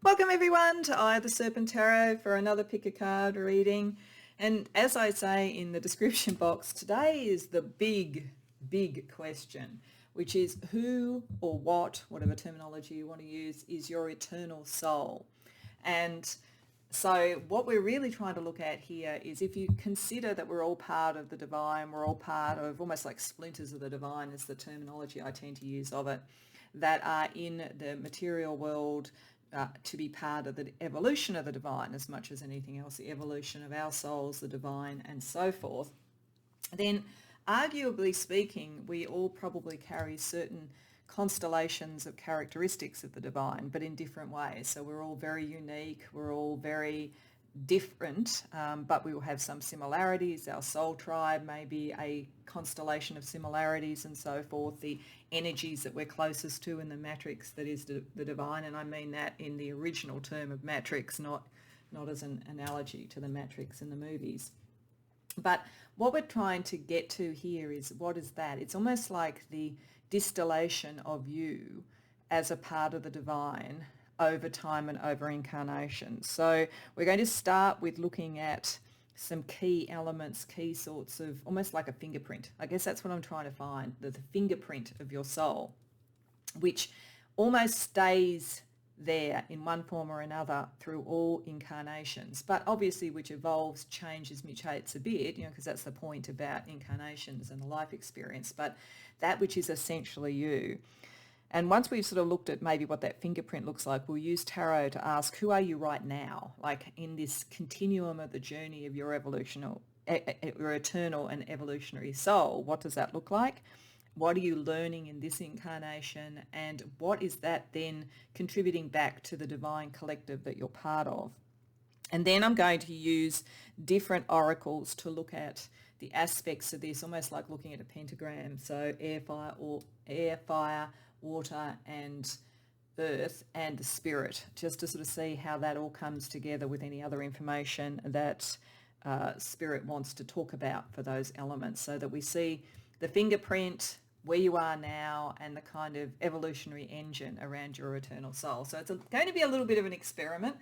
Welcome everyone to the Serpent Tarot for another pick a card reading. And as I say in the description box, today is the big question, which is who or what, whatever terminology you want to use, is your eternal soul. And so what we're really trying to look at here is if you consider that we're all part of the divine, we're all part of almost like splinters of the divine is the terminology I tend to use of it, that are in the material world, to be part of the evolution of the divine as much as anything else, the evolution of our souls, the divine, and so forth, then arguably speaking, we all probably carry certain constellations of characteristics of the divine, but in different ways. So we're all very unique, we're all very different, but we will have some similarities. Our soul tribe may be a constellation of similarities and so forth. The energies that we're closest to in the matrix that is the divine, and I mean that in the original term of matrix, not as an analogy to the matrix in the movies. But what we're trying to get to here is, what is that? It's almost like the distillation of you as a part of the divine over time and over incarnation. So we're going to start with looking at some key elements, key sorts of, almost like a fingerprint. I guess that's what I'm trying to find, the fingerprint of your soul, which almost stays there in one form or another through all incarnations, but obviously which evolves, changes, mutates a bit, because that's the point about incarnations and the life experience, but that which is essentially you. And once we've sort of looked at maybe what that fingerprint looks like, we'll use tarot to ask, who are you right now? Like in this continuum of the journey of your your eternal and evolutionary soul, what does that look like? What are you learning in this incarnation? And what is that then contributing back to the divine collective that you're part of? And then I'm going to use different oracles to look at the aspects of this, almost like looking at a pentagram. So air, fire, water and earth and the spirit, just to sort of see how that all comes together with any other information that spirit wants to talk about for those elements, so that we see the fingerprint, where you are now, and the kind of evolutionary engine around your eternal soul. So it's going to be a little bit of an experiment.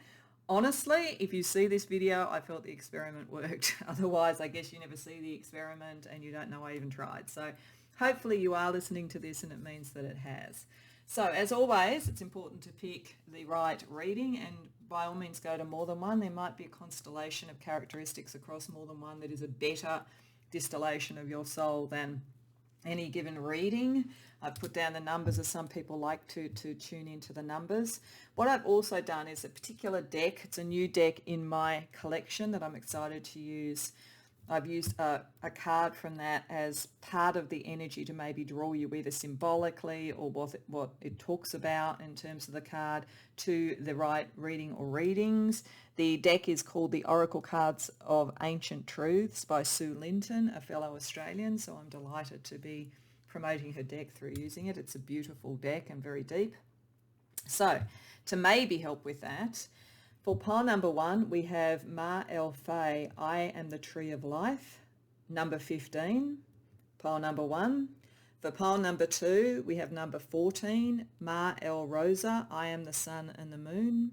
Honestly, if you see this video, I felt the experiment worked. Otherwise, I guess you never see the experiment and you don't know I even tried. So hopefully you are listening to this and it means that it has. So as always, it's important to pick the right reading, and by all means go to more than one. There might be a constellation of characteristics across more than one that is a better distillation of your soul than any given reading. I've put down the numbers, as some people like to tune into the numbers. What I've also done is a particular deck. It's a new deck in my collection that I'm excited to use. I've used a card from that as part of the energy to maybe draw you either symbolically or what it talks about in terms of the card to the right reading or readings. The deck is called the Oracle Cards of Ancient Truths by Sue Linton, a fellow Australian, so I'm delighted to be promoting her deck through using it. It's a beautiful deck and very deep. So to maybe help with that, for pile number 1, we have Ma El Fay, I Am the Tree of Life, number 15, pile number 1. For pile number 2, we have number 14, Ma El Rosa, I Am the Sun and the Moon.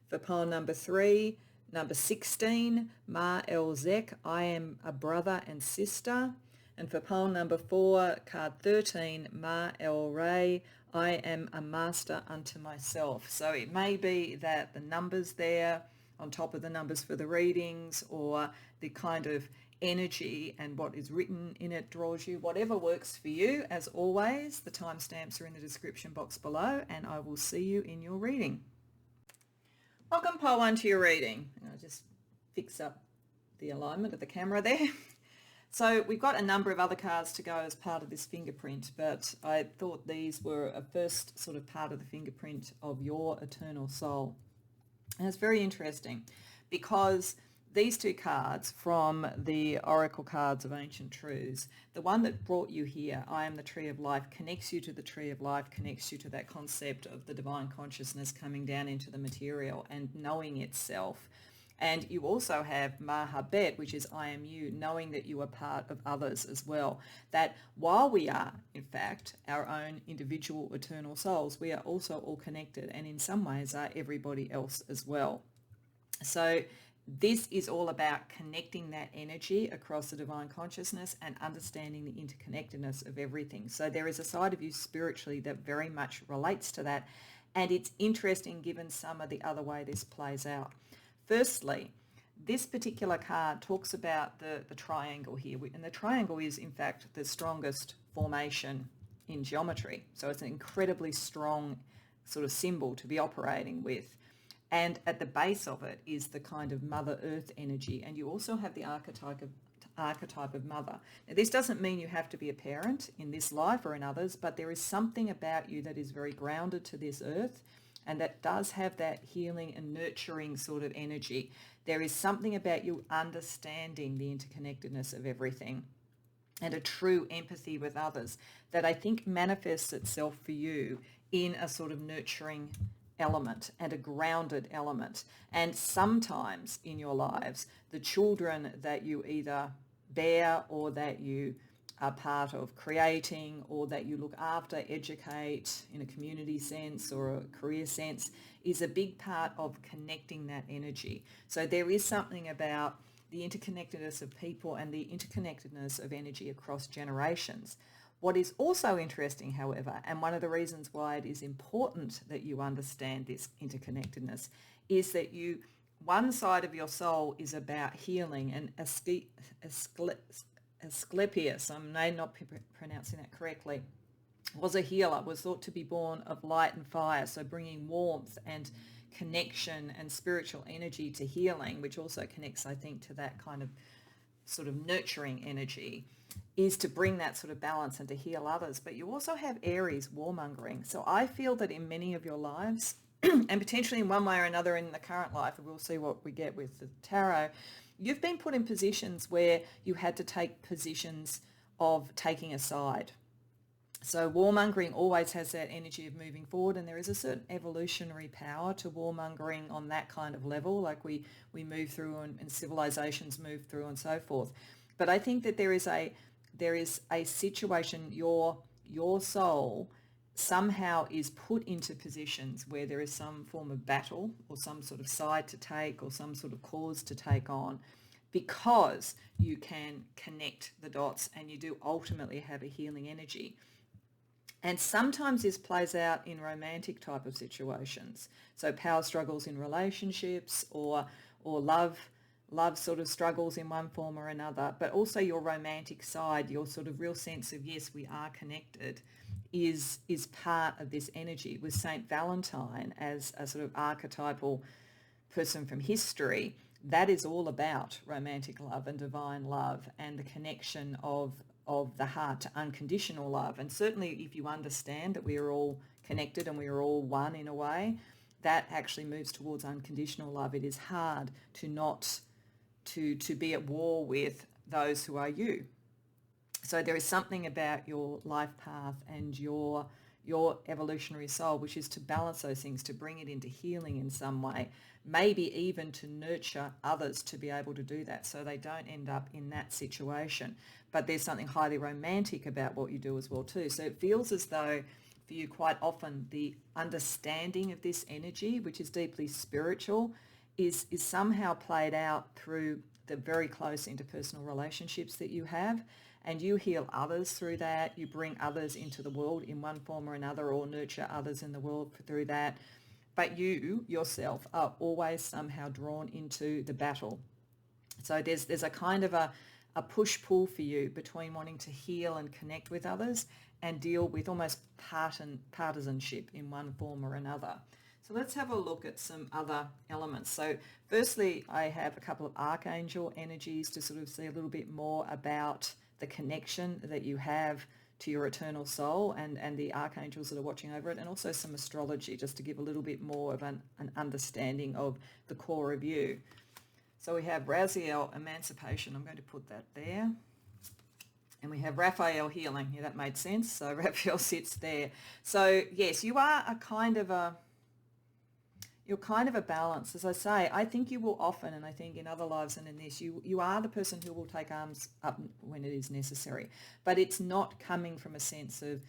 For pile number 3, number 16, Ma El Zek, I Am a Brother and Sister. And for pile number 4, card 13, Ma El Ray, I am a master unto myself. So it may be that the numbers there on top of the numbers for the readings, or the kind of energy and what is written in it draws you, whatever works for you. As always, the timestamps are in the description box below, and I will see you in your reading. Welcome pile 1 to your reading. And I'll just fix up the alignment of the camera there. So we've got a number of other cards to go as part of this fingerprint, but I thought these were a first sort of part of the fingerprint of your eternal soul. And it's very interesting because these two cards from the Oracle Cards of Ancient Truths, the one that brought you here, I Am the Tree of Life, connects you to the Tree of Life, connects you to that concept of the divine consciousness coming down into the material and knowing itself And you also have Mahabet, which is I am you, knowing that you are part of others as well. That while we are, in fact, our own individual eternal souls, we are also all connected and in some ways are everybody else as well. So this is all about connecting that energy across the divine consciousness and understanding the interconnectedness of everything. So there is a side of you spiritually that very much relates to that. And it's interesting given some of the other way this plays out. Firstly, this particular card talks about the triangle here. And the triangle is, in fact, the strongest formation in geometry. So it's an incredibly strong sort of symbol to be operating with. And at the base of it is the kind of Mother Earth energy. And you also have the archetype of mother. Now, this doesn't mean you have to be a parent in this life or in others, but there is something about you that is very grounded to this earth and that does have that healing and nurturing sort of energy. There is something about you understanding the interconnectedness of everything and a true empathy with others that I think manifests itself for you in a sort of nurturing element and a grounded element. And sometimes in your lives, the children that you either bear or that you are part of creating or that you look after, educate in a community sense or a career sense is a big part of connecting that energy. So there is something about the interconnectedness of people and the interconnectedness of energy across generations. What is also interesting, however, and one of the reasons why it is important that you understand this interconnectedness is that one side of your soul is about healing, and Asclepius, I may not be pronouncing that correctly, was a healer, was thought to be born of light and fire, so bringing warmth and connection and spiritual energy to healing, which also connects, I think, to that kind of sort of nurturing energy, is to bring that sort of balance and to heal others. But you also have Aries, warmongering. So I feel that in many of your lives, and potentially in one way or another in the current life, and we'll see what we get with the tarot, you've been put in positions where you had to take positions of taking a side. So warmongering always has that energy of moving forward, and there is a certain evolutionary power to warmongering on that kind of level, like we move through and civilizations move through and so forth. But I think that there is a situation, your soul somehow is put into positions where there is some form of battle or some sort of side to take or some sort of cause to take on, because you can connect the dots and you do ultimately have a healing energy. And sometimes this plays out in romantic type of situations. So power struggles in relationships or love sort of struggles in one form or another, but also your romantic side, your sort of real sense of, yes, we are connected, is part of this energy. With Saint Valentine as a sort of archetypal person from history, that is all about romantic love and divine love and the connection of the heart to unconditional love. And certainly if you understand that we are all connected and we are all one in a way, that actually moves towards unconditional love. It is hard to be at war with those who are you. So there is something about your life path and your evolutionary soul, which is to balance those things, to bring it into healing in some way, maybe even to nurture others to be able to do that so they don't end up in that situation. But there's something highly romantic about what you do as well too. So it feels as though for you quite often the understanding of this energy, which is deeply spiritual, is somehow played out through the very close interpersonal relationships that you have. And you heal others through that. You bring others into the world in one form or another, or nurture others in the world through that. But you yourself are always somehow drawn into the battle. So there's a kind of a push-pull for you between wanting to heal and connect with others and deal with almost partisanship in one form or another. So let's have a look at some other elements. So firstly, I have a couple of archangel energies to sort of see a little bit more about the connection that you have to your eternal soul and the archangels that are watching over it, and also some astrology just to give a little bit more of an understanding of the core of you. So we have Raziel, emancipation. I'm going to put that there. And we have Raphael, healing. Yeah, that made sense. So Raphael sits there. So yes, you are a kind of you're kind of a balance. As I say, I think you will often, and I think in other lives and in this, you are the person who will take arms up when it is necessary. But it's not coming from a sense of,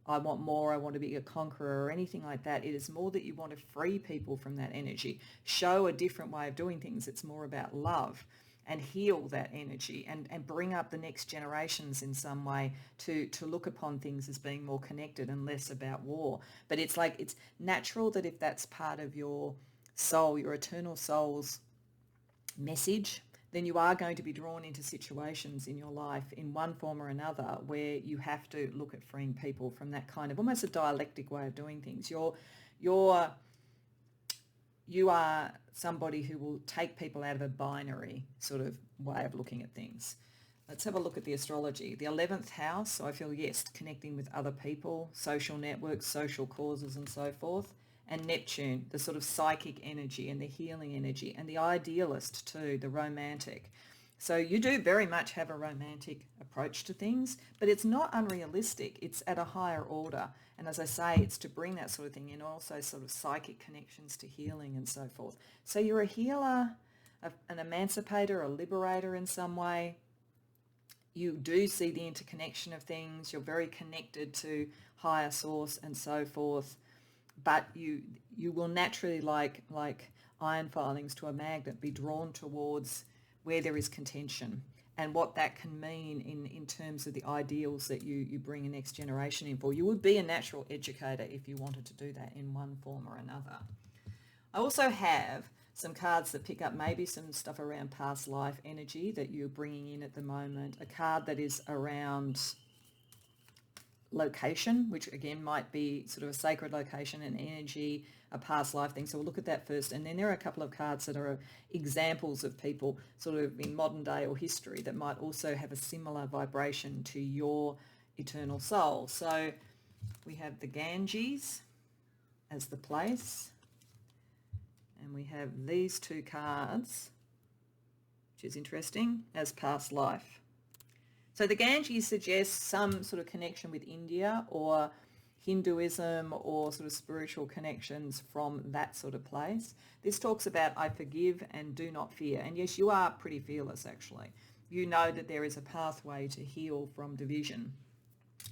I want more, I want to be a conqueror or anything like that. It is more that you want to free people from that energy, show a different way of doing things. It's more about love and heal that energy and bring up the next generations in some way to look upon things as being more connected and less about war. But it's like, it's natural that if that's part of your soul, your eternal soul's message, then you are going to be drawn into situations in your life in one form or another where you have to look at freeing people from that kind of almost a dialectic way of doing things. You are somebody who will take people out of a binary sort of way of looking at things. Let's have a look at the astrology. The 11th house, so I feel, yes, connecting with other people, social networks, social causes and so forth. And Neptune, the sort of psychic energy and the healing energy, and the idealist too, the romantic. So you do very much have a romantic approach to things, but it's not unrealistic. It's at a higher order. And as I say, it's to bring that sort of thing in, also sort of psychic connections to healing and so forth. So you're a healer, an emancipator, a liberator in some way. You do see the interconnection of things. You're very connected to higher source and so forth. But you will naturally, like iron filings to a magnet, be drawn towards where there is contention and what that can mean in terms of the ideals that you bring a next generation in for. You would be a natural educator if you wanted to do that in one form or another. I also have some cards that pick up maybe some stuff around past life energy that you're bringing in at the moment. A card that is around location, which again might be sort of a sacred location and energy, a past life thing. So we'll look at that first. And then there are a couple of cards that are examples of people sort of in modern day or history that might also have a similar vibration to your eternal soul. So we have the Ganges as the place, and we have these two cards, which is interesting, as past life. So the Ganges suggests some sort of connection with India or Hinduism or sort of spiritual connections from that sort of place. This talks about I forgive and do not fear. And yes, you are pretty fearless actually. You know that there is a pathway to heal from division.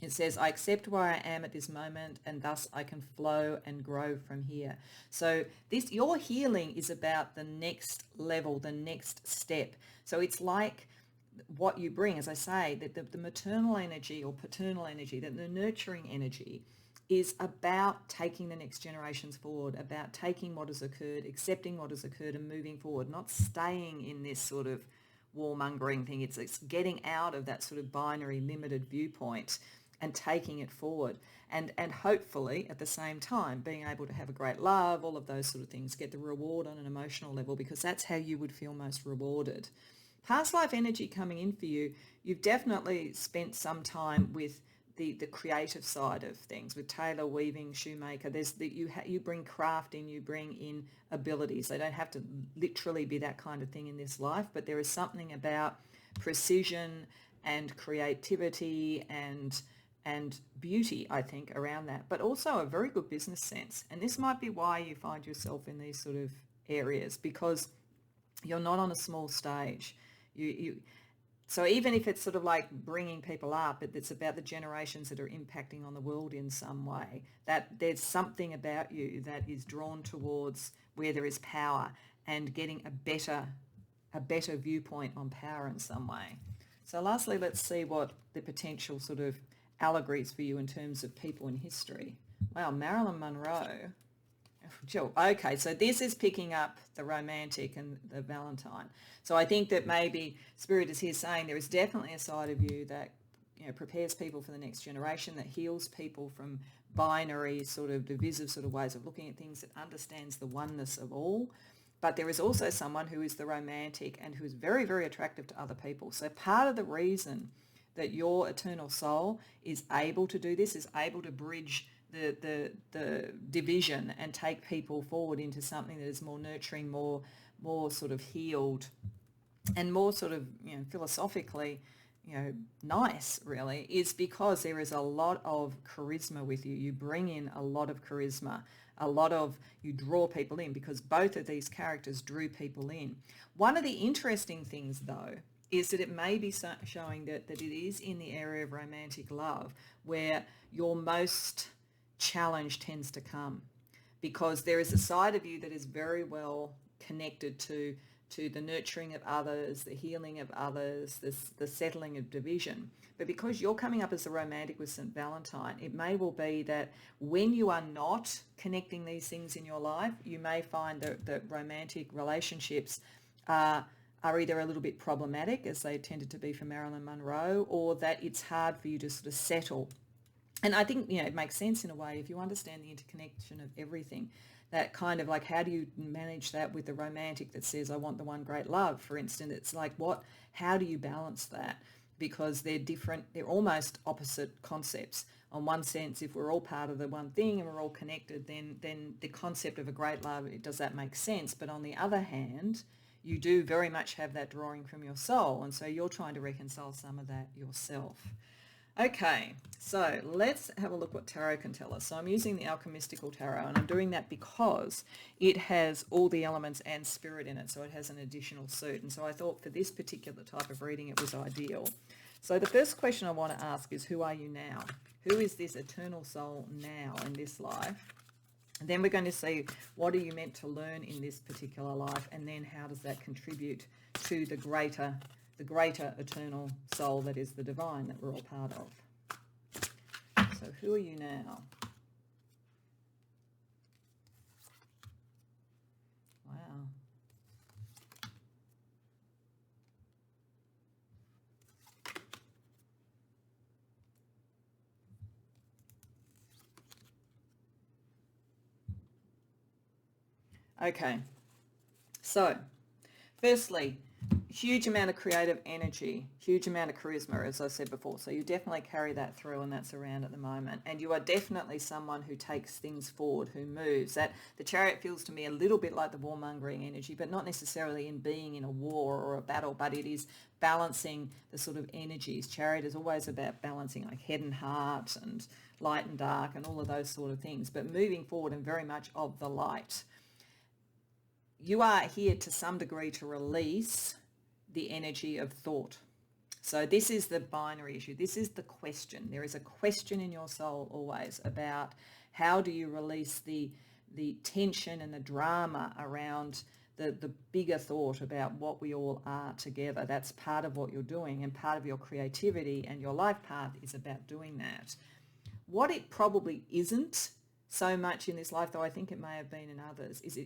It says, I accept where I am at this moment and thus I can flow and grow from here. So your healing is about the next level, the next step. So it's like what you bring, as I say, that the maternal energy or paternal energy, that the nurturing energy is about taking the next generations forward, about taking what has occurred, accepting what has occurred and moving forward, not staying in this sort of warmongering thing. It's getting out of that sort of binary limited viewpoint and taking it forward and hopefully at the same time being able to have a great love, all of those sort of things, get the reward on an emotional level because that's how you would feel most rewarded. Past life energy coming in for you, you've definitely spent some time with the creative side of things, with tailor, weaving, shoemaker. You bring craft in, you bring in abilities. They don't have to literally be that kind of thing in this life, but there is something about precision and creativity and beauty, I think, around that, but also a very good business sense. And this might be why you find yourself in these sort of areas, because you're not on a small stage. So even if it's sort of like bringing people up, it's about the generations that are impacting on the world in some way, that there's something about you that is drawn towards where there is power and getting a better viewpoint on power in some way. So lastly, let's see what the potential sort of allegories for you in terms of people in history. Wow, Marilyn Monroe. Okay, so this is picking up the romantic and the Valentine. So I think that maybe Spirit is here saying there is definitely a side of you that prepares people for the next generation, that heals people from binary sort of divisive sort of ways of looking at things, that understands the oneness of all. But there is also someone who is the romantic and who is very, very attractive to other people. So part of the reason that your eternal soul is able to do this, is able to bridge the division and take people forward into something that is more nurturing, more sort of healed and more sort of philosophically nice, really, is because there is a lot of charisma with you. You bring in a lot of charisma, you draw people in, because both of these characters drew people in. One of the interesting things, though, is that it may be showing that it is in the area of romantic love where your most challenge tends to come, because there is a side of you that is very well connected to the nurturing of others, the healing of others, the settling of division. But because you're coming up as a romantic with St. Valentine, it may well be that when you are not connecting these things in your life, you may find that romantic relationships are either a little bit problematic, as they tended to be for Marilyn Monroe, or that it's hard for you to sort of settle. And I think, it makes sense in a way if you understand the interconnection of everything. That kind of like, how do you manage that with the romantic that says, I want the one great love, for instance? It's like, how do you balance that? Because they're different, they're almost opposite concepts. On one sense, if we're all part of the one thing and we're all connected, then the concept of a great love, does that make sense? But on the other hand, you do very much have that drawing from your soul, and so you're trying to reconcile some of that yourself. Okay, so let's have a look what tarot can tell us. So I'm using the Alchemistical Tarot, and I'm doing that because it has all the elements and spirit in it, so it has an additional suit. And so I thought for this particular type of reading it was ideal. So the first question I want to ask is, who are you now? Who is this eternal soul now in this life? And then we're going to see, what are you meant to learn in this particular life, and then how does that contribute to the greater eternal soul that is the divine that we're all part of. So who are you now? Wow. Okay. So, firstly, huge amount of creative energy, huge amount of charisma, as I said before. So you definitely carry that through, and that's around at the moment. And you are definitely someone who takes things forward, who moves. That the Chariot feels to me a little bit like the warmongering energy, but not necessarily in being in a war or a battle, but it is balancing the sort of energies. Chariot is always about balancing like head and heart and light and dark and all of those sort of things, but moving forward and very much of the light. You are here to some degree to release the energy of thought. So this is the binary issue. This is the question. There is a question in your soul always about how do you release the tension and the drama around the bigger thought about what we all are together. That's part of what you're doing, and part of your creativity and your life path is about doing that. What it probably isn't so much in this life, though I think it may have been in others, is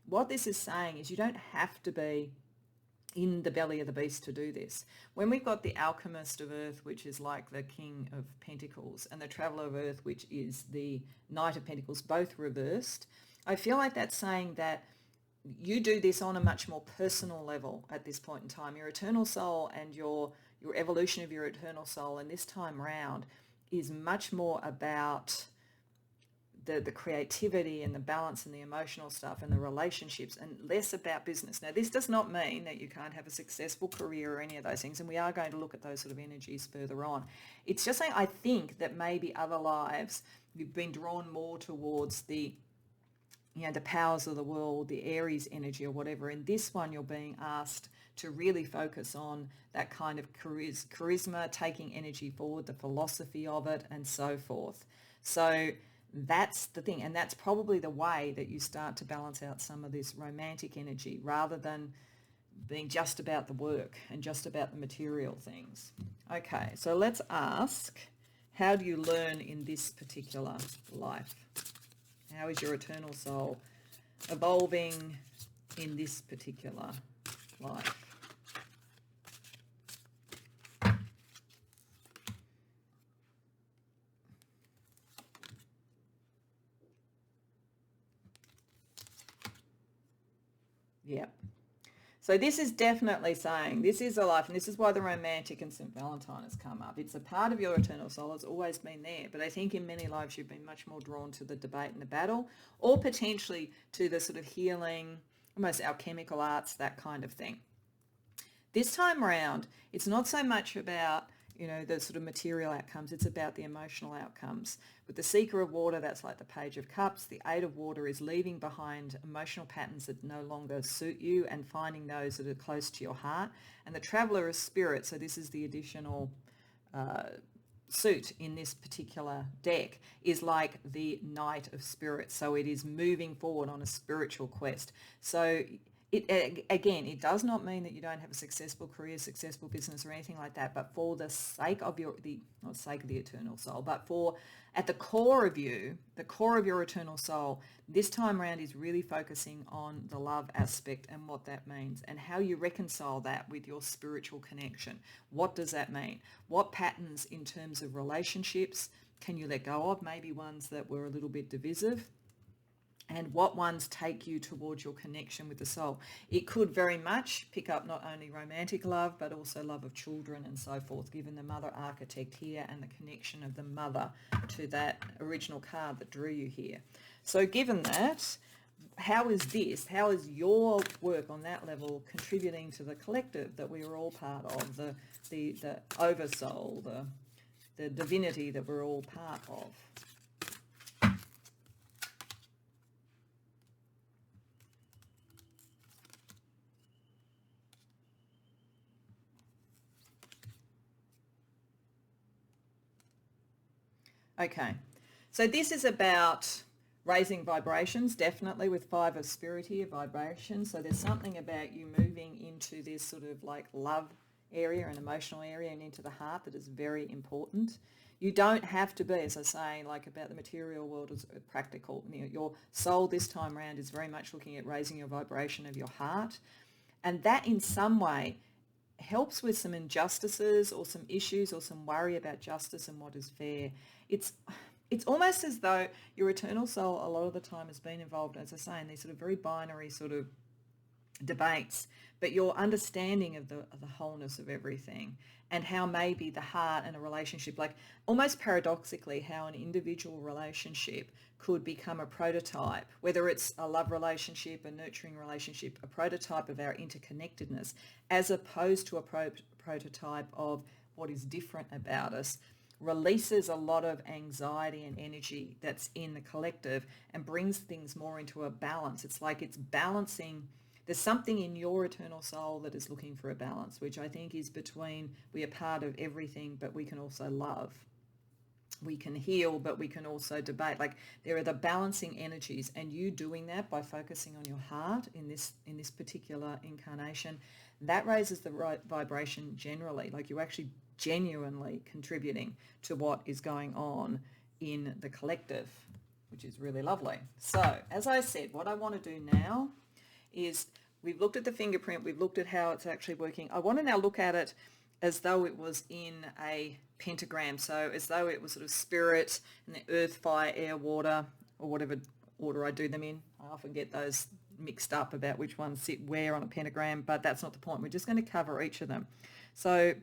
what this is saying is you don't have to be in the belly of the beast to do this. When we've got the Alchemist of Earth, which is like the King of Pentacles, and the Traveller of Earth, which is the Knight of Pentacles, both reversed, I feel like that's saying that you do this on a much more personal level at this point in time. Your eternal soul and your evolution of your eternal soul, and this time round, is much more about the creativity and the balance and the emotional stuff and the relationships, and less about business. Now, this does not mean that you can't have a successful career or any of those things, and we are going to look at those sort of energies further on. It's just saying I think that maybe other lives you've been drawn more towards the powers of the world, the Aries energy or whatever. In this one, you're being asked to really focus on that kind of charisma, taking energy forward, the philosophy of it, and so forth. So that's the thing, and that's probably the way that you start to balance out some of this romantic energy, rather than being just about the work and just about the material things. Okay, so let's ask, how do you learn in this particular life? How is your eternal soul evolving in this particular life? Yep. So this is definitely saying this is a life, and this is why the romantic and St. Valentine has come up. It's a part of your eternal soul. It's always been there. But I think in many lives you've been much more drawn to the debate and the battle, or potentially to the sort of healing, almost alchemical arts, that kind of thing. This time around, it's not so much about, the sort of material outcomes. It's about the emotional outcomes. With the Seeker of Water, that's like the Page of Cups. The Eight of Water is leaving behind emotional patterns that no longer suit you and finding those that are close to your heart. And the Traveller of Spirit, so this is the additional suit in this particular deck, is like the Knight of Spirits. So it is moving forward on a spiritual quest. So it does not mean that you don't have a successful career, successful business or anything like that, but for the sake of not sake of the eternal soul, but for at the core of you, the core of your eternal soul, this time around is really focusing on the love aspect and what that means and how you reconcile that with your spiritual connection. What does that mean? What patterns in terms of relationships can you let go of? Maybe ones that were a little bit divisive. And what ones take you towards your connection with the soul. It could very much pick up not only romantic love, but also love of children and so forth, given the mother architect here and the connection of the mother to that original card that drew you here. So given that, how is your work on that level contributing to the collective that we are all part of, the oversoul, the divinity that we're all part of? Okay, so this is about raising vibrations, definitely with Five of Spirit here, vibration. So there's something about you moving into this sort of like love area and emotional area and into the heart that is very important. You don't have to be, as I say, like about the material world is practical. Your soul this time around is very much looking at raising your vibration of your heart. And that in some way helps with some injustices or some issues or some worry about justice and what is fair. It's almost as though your eternal soul a lot of the time has been involved, as I say, in these sort of very binary sort of debates, but your understanding of the wholeness of everything and how maybe the heart and a relationship, like almost paradoxically, how an individual relationship could become a prototype, whether it's a love relationship, a nurturing relationship, a prototype of our interconnectedness, as opposed to a prototype of what is different about us, releases a lot of anxiety and energy that's in the collective and brings things more into a balance. It's like it's balancing. There's something in your eternal soul that is looking for a balance, which I think is between we are part of everything, but we can also love. We can heal, but we can also debate. Like there are the balancing energies, and you doing that by focusing on your heart in this particular incarnation, that raises the right vibration generally. Like you're actually genuinely contributing to what is going on in the collective, which is really lovely. So as I said, what I want to do now is we've looked at the fingerprint, we've looked at how it's actually working. I want to now look at it as though it was in a pentagram, so as though it was sort of spirit and the earth, fire, air, water, or whatever order I do them in. I often get those mixed up about which ones sit where on a pentagram, but that's not the point. We're just going to cover each of them. So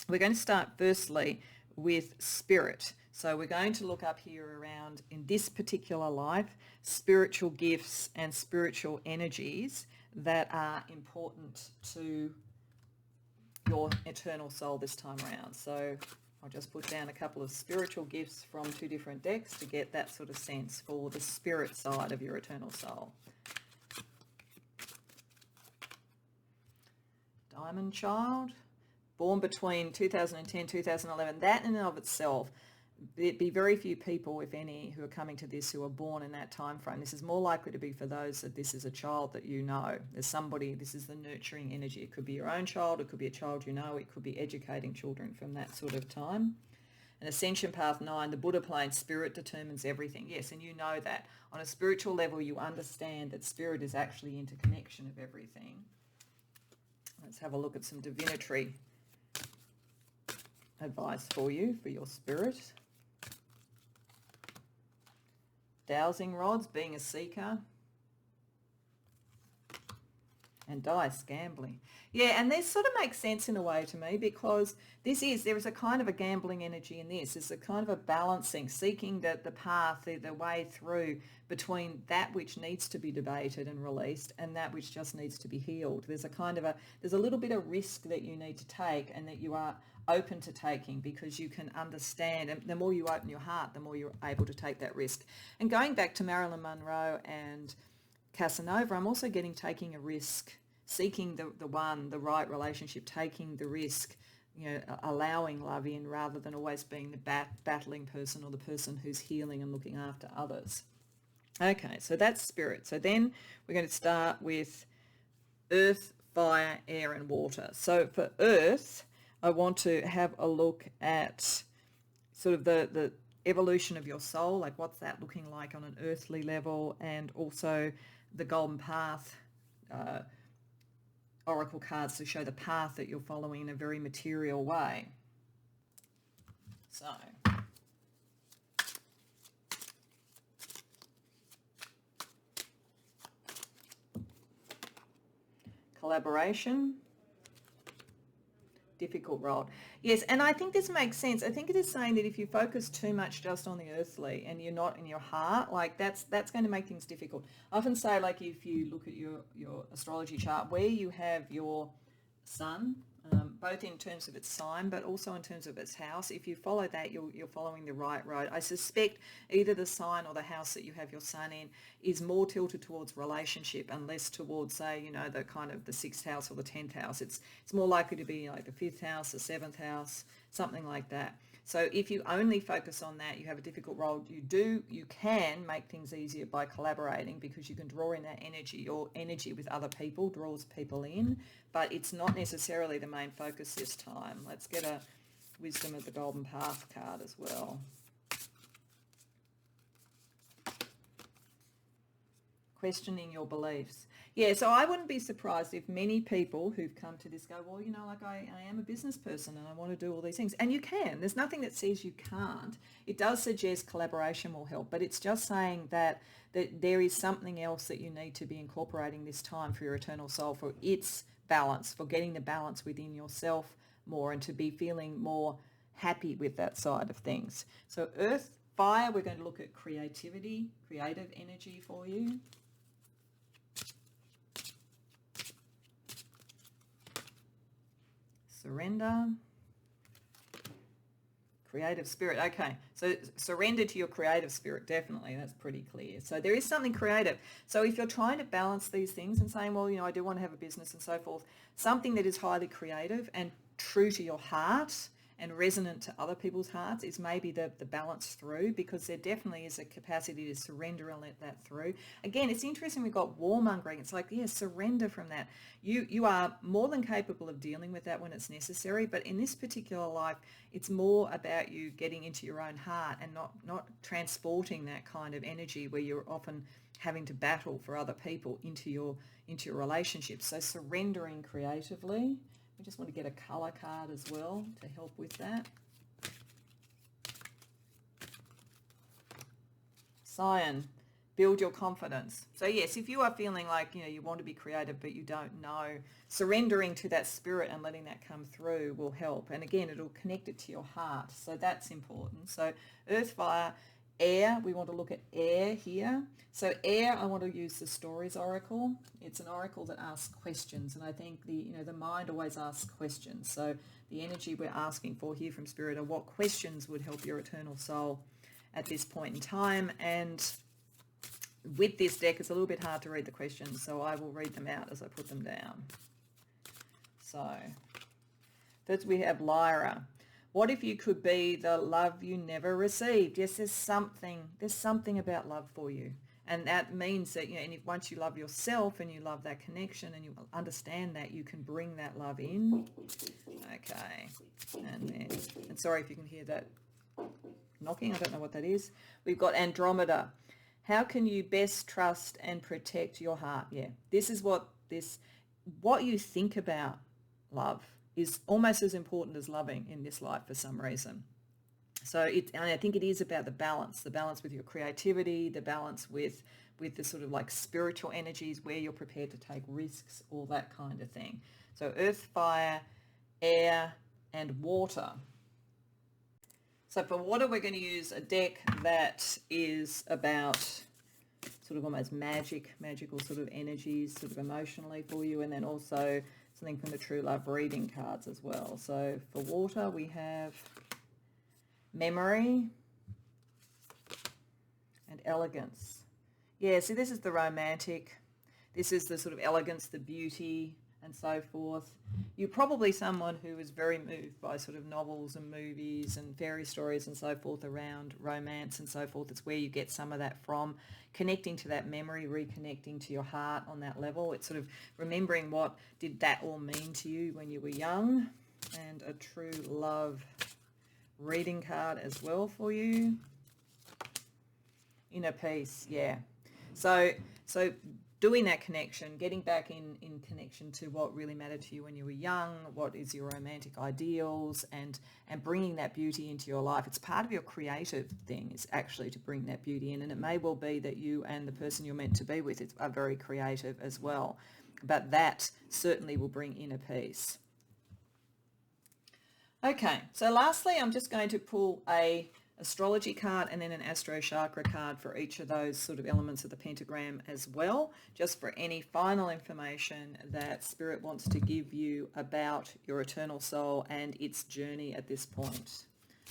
we're going to start firstly with spirit. So we're going to look up here around, in this particular life, spiritual gifts and spiritual energies that are important to your eternal soul this time around. So I'll just put down a couple of spiritual gifts from two different decks to get that sort of sense for the spirit side of your eternal soul. Diamond Child, born between 2010 and 2011. That in and of itself, there'd be very few people, if any, who are coming to this who are born in that time frame. This is more likely to be for those that this is a child that you know. There's somebody, this is the nurturing energy. It could be your own child, it could be a child you know, it could be educating children from that sort of time. And Ascension Path 9, the Buddha plane, spirit determines everything. Yes, and you know that. On a spiritual level, you understand that spirit is actually interconnection of everything. Let's have a look at some divinatory advice for you, for your spirit. Dowsing rods, being a seeker. and dice, gambling. Yeah, and this sort of makes sense in a way to me, because there is a kind of a gambling energy in this. It's a kind of a balancing, seeking the path, the way through between that which needs to be debated and released and that which just needs to be healed. There's a little bit of risk that you need to take and that you are open to taking, because you can understand, and the more you open your heart, the more you're able to take that risk. And going back to Marilyn Monroe and Casanova, I'm also getting taking a risk, seeking the right relationship, taking the risk, allowing love in rather than always being the battling person or the person who's healing and looking after others. Okay, so that's spirit. So then we're going to start with earth, fire, air and water. So for earth, I want to have a look at sort of the evolution of your soul, like what's that looking like on an earthly level, and also the golden path oracle cards to show the path that you're following in a very material way. So collaboration, difficult role. Yes, and I think this makes sense. I think it is saying that if you focus too much just on the earthly and you're not in your heart, like that's going to make things difficult. I often say, like, if you look at your astrology chart, where you have your sun, both in terms of its sign but also in terms of its house, if you follow that, you're following the right road. I suspect either the sign or the house that you have your sun in is more tilted towards relationship and less towards, say, the kind of the 6th house or the 10th house. It's more likely to be like the 5th house, the 7th house, something like that. So if you only focus on that, you have a difficult role. You can make things easier by collaborating, because you can draw in that energy. Your energy with other people draws people in, but it's not necessarily the main focus this time. Let's get a Wisdom of the Golden Path card as well. Questioning your beliefs. Yeah, so I wouldn't be surprised if many people who've come to this go, well, like I am a business person and I want to do all these things. And you can. There's nothing that says you can't. It does suggest collaboration will help, but it's just saying that there is something else that you need to be incorporating this time for your eternal soul, for its balance, for getting the balance within yourself more and to be feeling more happy with that side of things. So earth, fire, we're going to look at creativity, creative energy for you. Surrender. Creative spirit. Okay, so surrender to your creative spirit, definitely. That's pretty clear. So there is something creative. So if you're trying to balance these things and saying, well, I do want to have a business and so forth, something that is highly creative and true to your heart and resonant to other people's hearts is maybe the balance through, because there definitely is a capacity to surrender and let that through. Again, it's interesting, we've got warmongering. It's like, yeah, surrender from that. You are more than capable of dealing with that when it's necessary, but in this particular life, it's more about you getting into your own heart and not transporting that kind of energy where you're often having to battle for other people into your relationships. So surrendering creatively. We just want to get a colour card as well to help with that. Cyan, build your confidence. So yes, if you are feeling like, you want to be creative but you don't know, surrendering to that spirit and letting that come through will help. And again, it'll connect it to your heart. So that's important. So earth, fire, air, we want to look at air here. So air, I want to use the Stories Oracle. It's an oracle that asks questions, and I think the mind always asks questions. So the energy we're asking for here from Spirit are what questions would help your eternal soul at this point in time. And with this deck, it's a little bit hard to read the questions, so I will read them out as I put them down. So first we have Lyra. What if you could be the love you never received? Yes, there's something about love for you. And that means that, and if once you love yourself and you love that connection and you understand that, you can bring that love in. Okay. And sorry if you can hear that knocking. I don't know what that is. We've got Andromeda. How can you best trust and protect your heart? Yeah. This is what you think about love is almost as important as loving in this life for some reason. So and I think it is about the balance with your creativity, the balance with the sort of like spiritual energies, where you're prepared to take risks, all that kind of thing. So earth, fire, air, and water. So for water, we're going to use a deck that is about sort of almost magical sort of energies, sort of emotionally for you, and then also something from the True Love reading cards as well. So for water, we have memory and elegance. Yeah, see, this is the romantic. This is the sort of elegance, the beauty, and so forth. You're probably someone who is very moved by sort of novels and movies and fairy stories and so forth around romance and so forth. It's where you get some of that from, connecting to that memory, reconnecting to your heart on that level. It's sort of remembering what did that all mean to you when you were young. And a True Love reading card as well for you. Inner peace, yeah. So doing that connection, getting back in connection to what really mattered to you when you were young, what is your romantic ideals, and bringing that beauty into your life. It's part of your creative thing, is actually to bring that beauty in, and it may well be that you and the person you're meant to be with are very creative as well, but that certainly will bring inner peace. Okay, so lastly, I'm just going to pull a astrology card and then an astro chakra card for each of those sort of elements of the pentagram as well, just for any final information that Spirit wants to give you about your eternal soul and its journey at this point.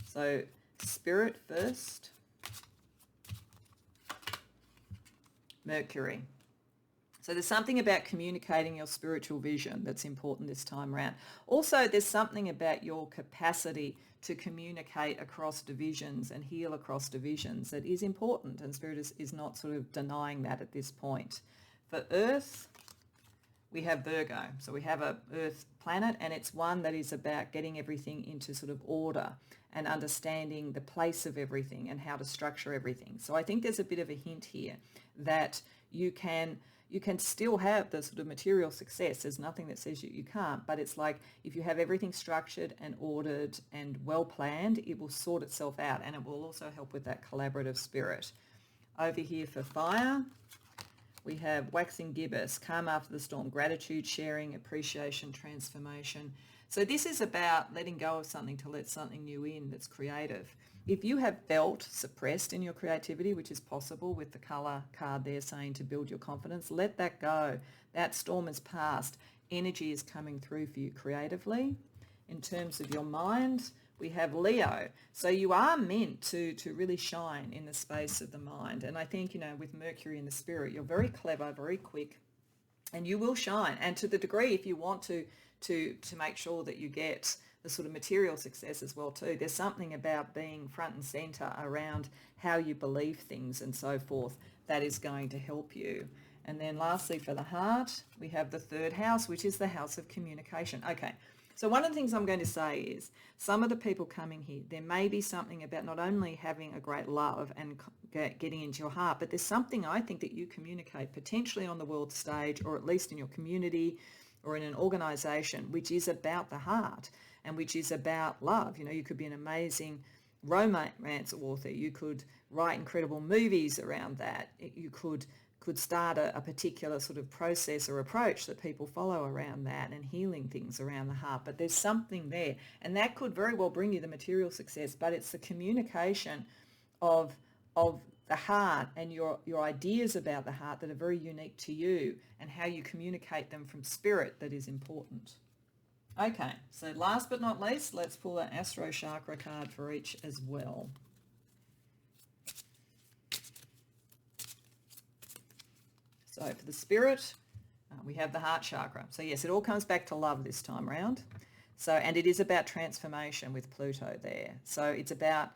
So Spirit first. Mercury. So there's something about communicating your spiritual vision that's important this time around. Also, there's something about your capacity to communicate across divisions and heal across divisions that is important, and Spirit is not sort of denying that at this point. For Earth, we have Virgo. So we have a Earth planet, and it's one that is about getting everything into sort of order and understanding the place of everything and how to structure everything. So I think there's a bit of a hint here that you can still have the sort of material success. There's nothing that says you can't, but it's like if you have everything structured and ordered and well planned, it will sort itself out, and it will also help with that collaborative spirit. Over here for fire, we have waxing gibbous, calm after the storm, gratitude, sharing, appreciation, transformation. So this is about letting go of something to let something new in that's creative. If you have felt suppressed in your creativity, which is possible with the colour card there saying to build your confidence, let that go. That storm is past. Energy is coming through for you creatively. In terms of your mind, we have Leo. So you are meant to really shine in the space of the mind. And I think, with Mercury in the spirit, you're very clever, very quick, and you will shine. And to the degree, if you want to make sure that you get the sort of material success as well too, there's something about being front and center around how you believe things and so forth that is going to help you. And then lastly, for the heart, we have the third house, which is the house of communication. Okay, so one of the things I'm going to say is some of the people coming here, there may be something about not only having a great love and getting into your heart, but there's something I think that you communicate potentially on the world stage, or at least in your community or in an organization, which is about the heart and which is about love. You could be an amazing romance author. You could write incredible movies around that. You could start a particular sort of process or approach that people follow around that and healing things around the heart. But there's something there, and that could very well bring you the material success, but it's the communication of the heart and your ideas about the heart that are very unique to you, and how you communicate them from spirit that is important. Okay, so last but not least, let's pull an Astro Chakra card for each as well. So for the spirit, we have the heart chakra. So yes, it all comes back to love this time around. So, and it is about transformation with Pluto there. So it's about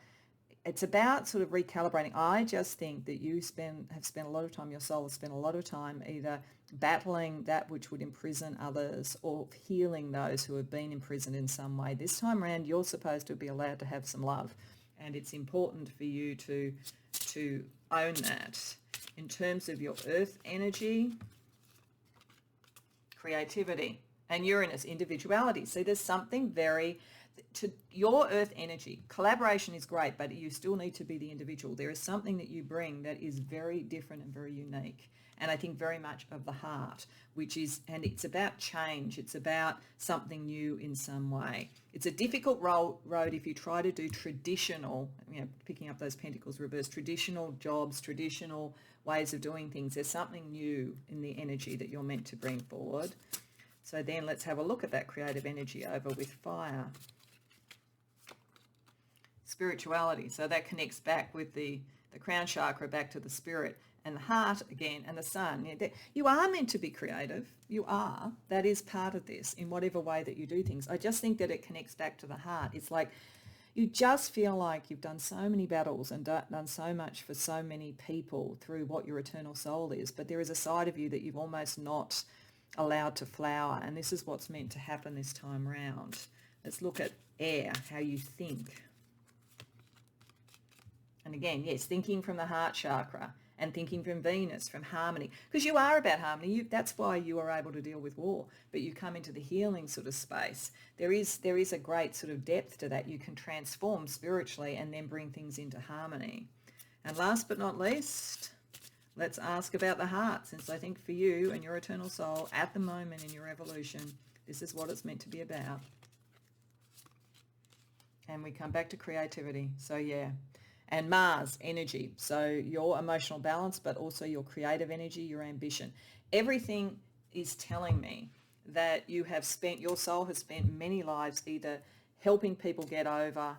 sort of recalibrating. I just think that you have spent a lot of time, your soul has spent a lot of time either battling that which would imprison others or healing those who have been imprisoned in some way. This time around, you're supposed to be allowed to have some love, and it's important for you to own that. In terms of your earth energy, creativity. and Uranus, individuality. See, there's something very, to your earth energy, collaboration is great, but you still need to be the individual. There is something that you bring that is very different and very unique. And I think very much of the heart, which is, and it's about change. It's about something new in some way. It's a difficult road if you try to do traditional, picking up those pentacles reversed, traditional jobs, traditional ways of doing things. There's something new in the energy that you're meant to bring forward. So then let's have a look at that creative energy over with fire. Spirituality. So that connects back with the crown chakra, back to the spirit, and the heart again, and the sun. You are meant to be creative. You are. That is part of this in whatever way that you do things. I just think that it connects back to the heart. It's like you just feel like you've done so many battles and done so much for so many people through what your eternal soul is, but there is a side of you that you've almost not allowed to flower, and this is what's meant to happen this time round. Let's look at air, how you think. And again, yes, thinking from the heart chakra and thinking from Venus, from harmony, because you are about harmony. That's why you are able to deal with war, but you come into the healing sort of space. There is a great sort of depth to that. You can transform spiritually and then bring things into harmony. And last but not least, let's ask about the heart, since I think for you and your eternal soul at the moment in your evolution, this is what it's meant to be about. And we come back to creativity. So yeah. And Mars, energy. So your emotional balance, but also your creative energy, your ambition. Everything is telling me that your soul has spent many lives either helping people get over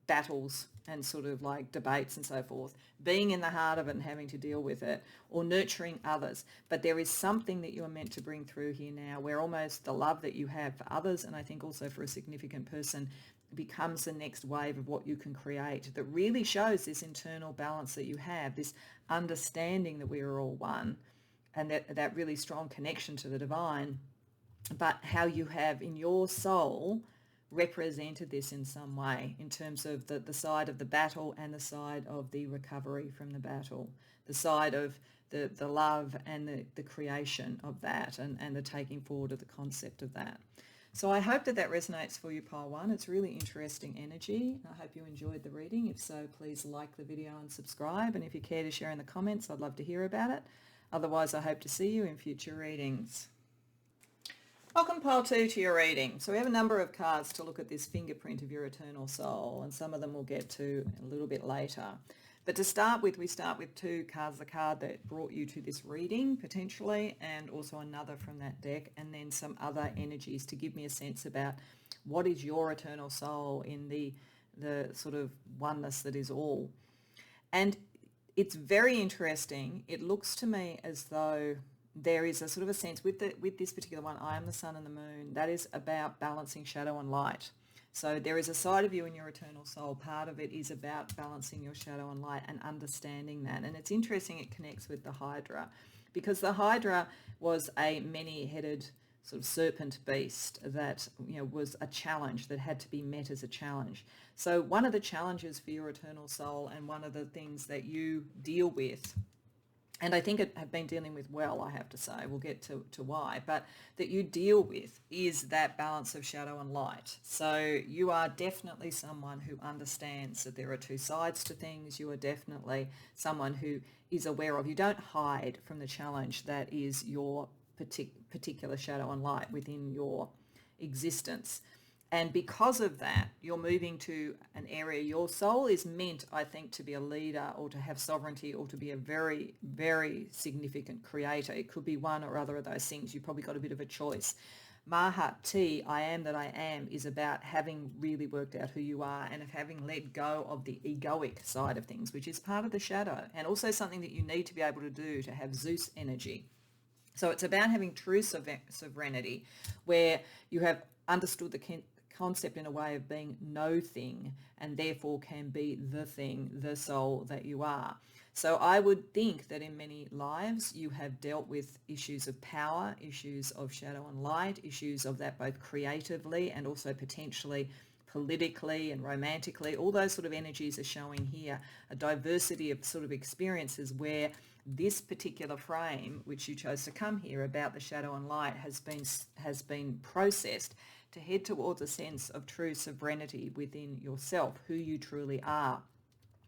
battles and sort of like debates and so forth, being in the heart of it and having to deal with it, or nurturing others. But there is something that you are meant to bring through here now, where almost the love that you have for others, and I think also for a significant person, becomes the next wave of what you can create, that really shows this internal balance that you have, this understanding that we are all one, and that really strong connection to the divine, but how you have in your soul represented this in some way in terms of the side of the battle and the side of the recovery from the battle, the side of the love and the creation of that, and the taking forward of the concept of that. So I hope that resonates for you, Pile 1. It's really interesting energy. I hope you enjoyed the reading. If so, please like the video and subscribe. And if you care to share in the comments, I'd love to hear about it. Otherwise, I hope to see you in future readings. Welcome, Pile 2, to your reading. So we have a number of cards to look at this fingerprint of your eternal soul, and some of them we'll get to a little bit later. But to start with, we start with two cards, the card that brought you to this reading, potentially, and also another from that deck, and then some other energies to give me a sense about what is your eternal soul in the sort of oneness that is all. And it's very interesting. It looks to me as though there is a sort of a sense with this particular one, I am the sun and the moon, that is about balancing shadow and light. So there is a side of you in your eternal soul. Part of it is about balancing your shadow and light and understanding that. And it's interesting it connects with the Hydra, because the Hydra was a many-headed sort of serpent beast that was a challenge that had to be met as a challenge. So one of the challenges for your eternal soul, and one of the things that you deal with, and I think have been dealing with well, I have to say, we'll get to why, but that you deal with is that balance of shadow and light. So you are definitely someone who understands that there are two sides to things. You are definitely someone who is aware of, you don't hide from the challenge that is your particular shadow and light within your existence. And because of that, you're moving to an area, your soul is meant, I think, to be a leader or to have sovereignty or to be a very, very significant creator. It could be one or other of those things. You've probably got a bit of a choice. Mahati, I am that I am, is about having really worked out who you are and of having let go of the egoic side of things, which is part of the shadow, and also something that you need to be able to do to have Zeus energy. So it's about having true sovereignty, where you have understood the concept in a way of being no thing, and therefore can be the thing, the soul that you are. So I would think that in many lives you have dealt with issues of power, issues of shadow and light, issues of that both creatively and also potentially politically and romantically. All those sort of energies are showing here a diversity of sort of experiences where this particular frame, which you chose to come here about the shadow and light, has been processed to head towards a sense of true sovereignty within yourself, who you truly are.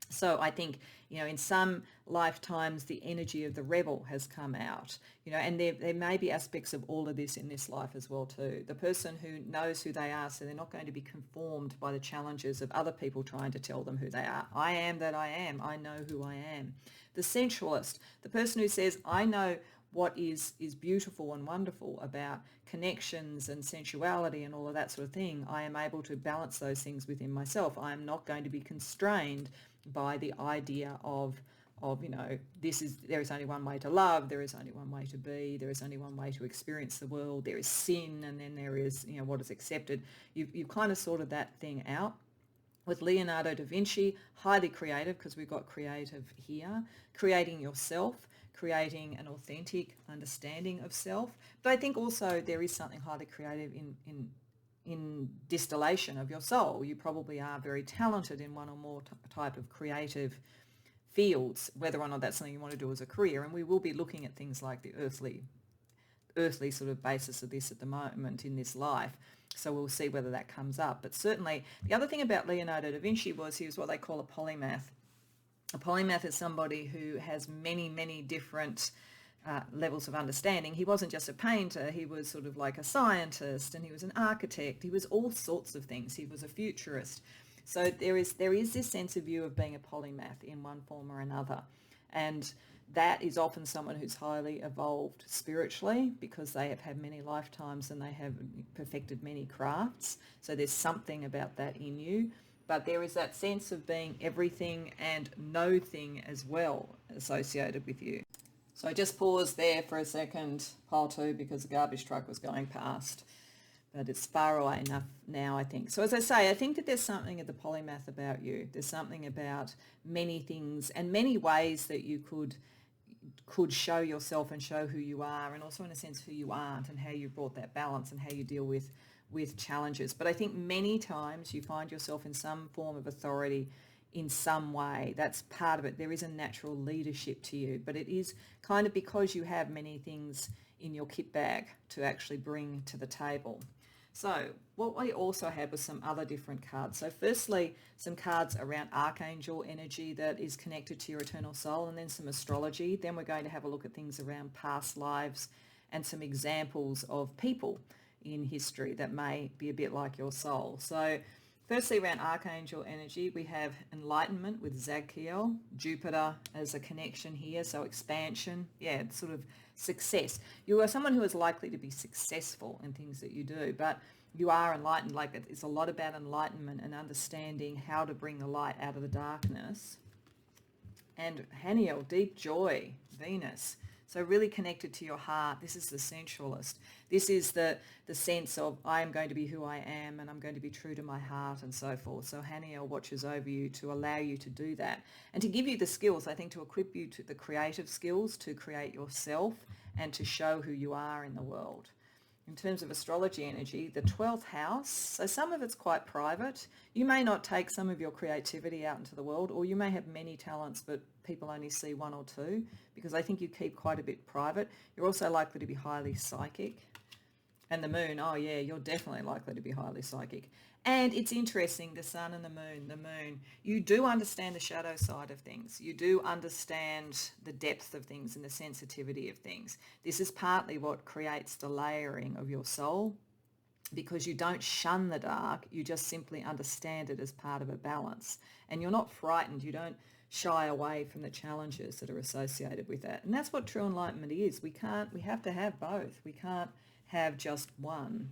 So I think, in some lifetimes, the energy of the rebel has come out, and there may be aspects of all of this in this life as well too. The person who knows who they are, so they're not going to be conformed by the challenges of other people trying to tell them who they are. I am that I am. I know who I am. The sensualist, the person who says, I know what is beautiful and wonderful about connections and sensuality and all of that sort of thing. I am able to balance those things within myself. I am not going to be constrained by the idea of there is only one way to love, there is only one way to be, there is only one way to experience the world, there is sin, and then there is what is accepted. You've kind of sorted that thing out. With Leonardo da Vinci, highly creative, because we've got creative here, creating yourself, creating an authentic understanding of self. But I think also there is something highly creative in distillation of your soul. You probably are very talented in one or more type of creative fields, whether or not that's something you want to do as a career. And we will be looking at things like the earthly sort of basis of this at the moment in this life. So we'll see whether that comes up. But certainly the other thing about Leonardo da Vinci was he was what they call a polymath. A polymath is somebody who has many, many different levels of understanding. He wasn't just a painter, he was sort of like a scientist, and he was an architect. He was all sorts of things. He was a futurist. So there is this sense of you of being a polymath in one form or another. And that is often someone who's highly evolved spiritually because they have had many lifetimes and they have perfected many crafts. So there's something about that in you. But there is that sense of being everything and no thing as well associated with you. So I just paused there for a second, pile two, because the garbage truck was going past. But it's far away enough now, I think. So as I say, I think that there's something at the polymath about you. There's something about many things and many ways that you could show yourself and show who you are, and also in a sense who you aren't, and how you brought that balance and how you deal with challenges. But I think many times you find yourself in some form of authority in some way. That's part of it. There is a natural leadership to you, but it is kind of because you have many things in your kit bag to actually bring to the table. So what we also had was some other different cards. So firstly, some cards around archangel energy that is connected to your eternal soul, and then some astrology. Then we're going to have a look at things around past lives and some examples of people in history that may be a bit like your soul. So firstly, around archangel energy, we have enlightenment with Zadkiel, Jupiter as a connection here, so expansion, sort of success. You are someone who is likely to be successful in things that you do, but you are enlightened. Like, it's a lot about enlightenment and understanding how to bring the light out of the darkness. And Haniel, deep joy, Venus. So really connected to your heart. This is the sensualist. This is the sense of I am going to be who I am and I'm going to be true to my heart and so forth. So Haniel watches over you to allow you to do that and to give you the skills, I think, to equip you to the creative skills to create yourself and to show who you are in the world. In terms of astrology energy, the 12th house, so some of it's quite private. You may not take some of your creativity out into the world, or you may have many talents but people only see one or two, because I think you keep quite a bit private. You're also likely to be highly psychic. And the moon, oh yeah, you're definitely likely to be highly psychic. And it's interesting, the sun and the moon, you do understand the shadow side of things. You do understand the depth of things and the sensitivity of things. This is partly what creates the layering of your soul, because you don't shun the dark, you just simply understand it as part of a balance. And you're not frightened, you don't shy away from the challenges that are associated with that. And that's what true enlightenment is. We have to have both. We can't have just one.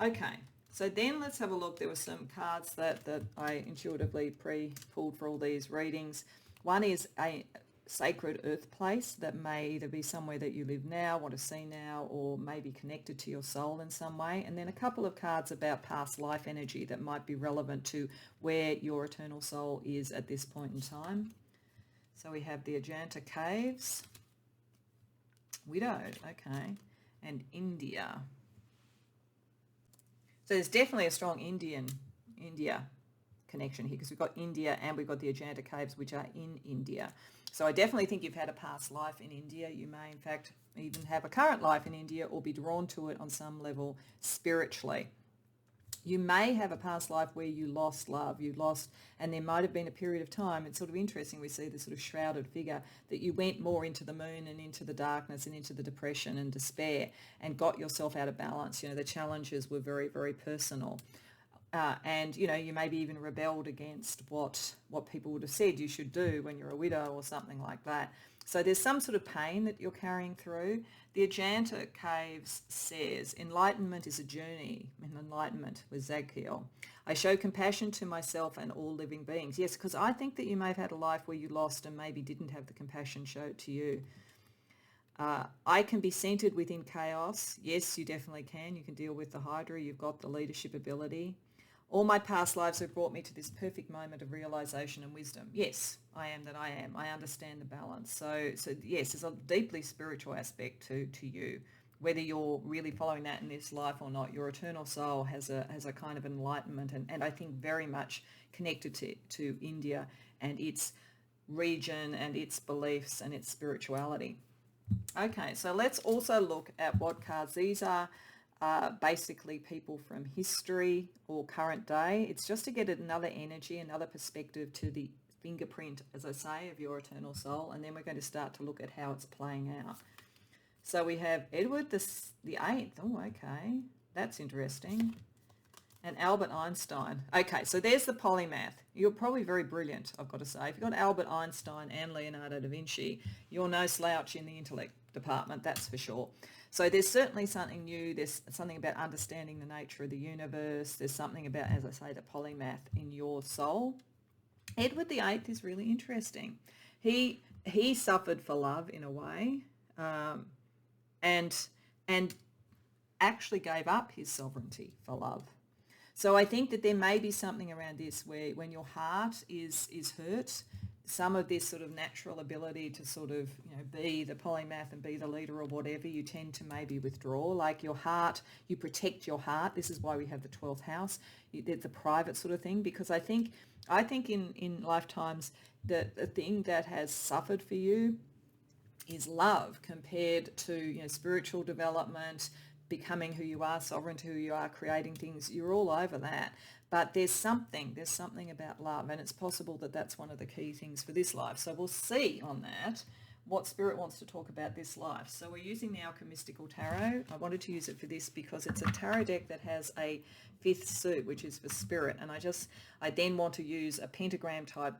Okay, so then let's have a look. There were some cards that I intuitively pre-pulled for all these readings. One is a sacred earth place that may either be somewhere that you live now, want to see now, or may be connected to your soul in some way. And then a couple of cards about past life energy that might be relevant to where your eternal soul is at this point in time. So we have the Enchanted Caves, Widowed, okay, and India. So there's definitely a strong India connection here, because we've got India and we've got the Enchanted Caves, which are in India. So I definitely think you've had a past life in India. You may, in fact, even have a current life in India or be drawn to it on some level spiritually. You may have a past life where you lost love, and there might have been a period of time. It's sort of interesting. We see this sort of shrouded figure that you went more into the moon and into the darkness and into the depression and despair and got yourself out of balance. The challenges were very, very personal. And, you maybe even rebelled against what people would have said you should do when you're a widow or something like that. So there's some sort of pain that you're carrying through. The Enchanted Caves says, enlightenment is a journey. Enlightenment with Zadkiel. I show compassion to myself and all living beings. Yes, because I think that you may have had a life where you lost and maybe didn't have the compassion showed to you. I can be centered within chaos. Yes, you definitely can. You can deal with the Hydra. You've got the leadership ability. All my past lives have brought me to this perfect moment of realization and wisdom. Yes, I am that I am. I understand the balance. So yes, there's a deeply spiritual aspect to you. Whether you're really following that in this life or not, your eternal soul has a kind of enlightenment and I think very much connected to India and its region and its beliefs and its spirituality. Okay, so let's also look at what cards these are. Basically people from history or current day. It's just to get another energy, another perspective to the fingerprint, as I say, of your eternal soul. And then we're going to start to look at how it's playing out. So we have Edward the 8th. Oh, okay. That's interesting. And Albert Einstein. Okay, so there's the polymath. You're probably very brilliant, I've got to say. If you've got Albert Einstein and Leonardo da Vinci, you're no slouch in the intellect department, that's for sure. So there's certainly something new. There's something about understanding the nature of the universe. There's something about, as I say, the polymath in your soul. Edward the 8th is really interesting. He suffered for love in a way, and actually gave up his sovereignty for love. So I think that there may be something around this where when your heart is hurt, some of this sort of natural ability to sort of, be the polymath and be the leader or whatever, you tend to maybe withdraw. Like your heart, you protect your heart. This is why we have the 12th house. It's the private sort of thing, because I think in lifetimes the thing that has suffered for you is love compared to, spiritual development, becoming who you are, sovereign to who you are, creating things. You're all over that. But there's something about love, and it's possible that that's one of the key things for this life. So we'll see on that what Spirit wants to talk about this life. So we're using the Alchemistical Tarot. I wanted to use it for this because it's a tarot deck that has a 5th suit, which is for Spirit, and I then want to use a pentagram type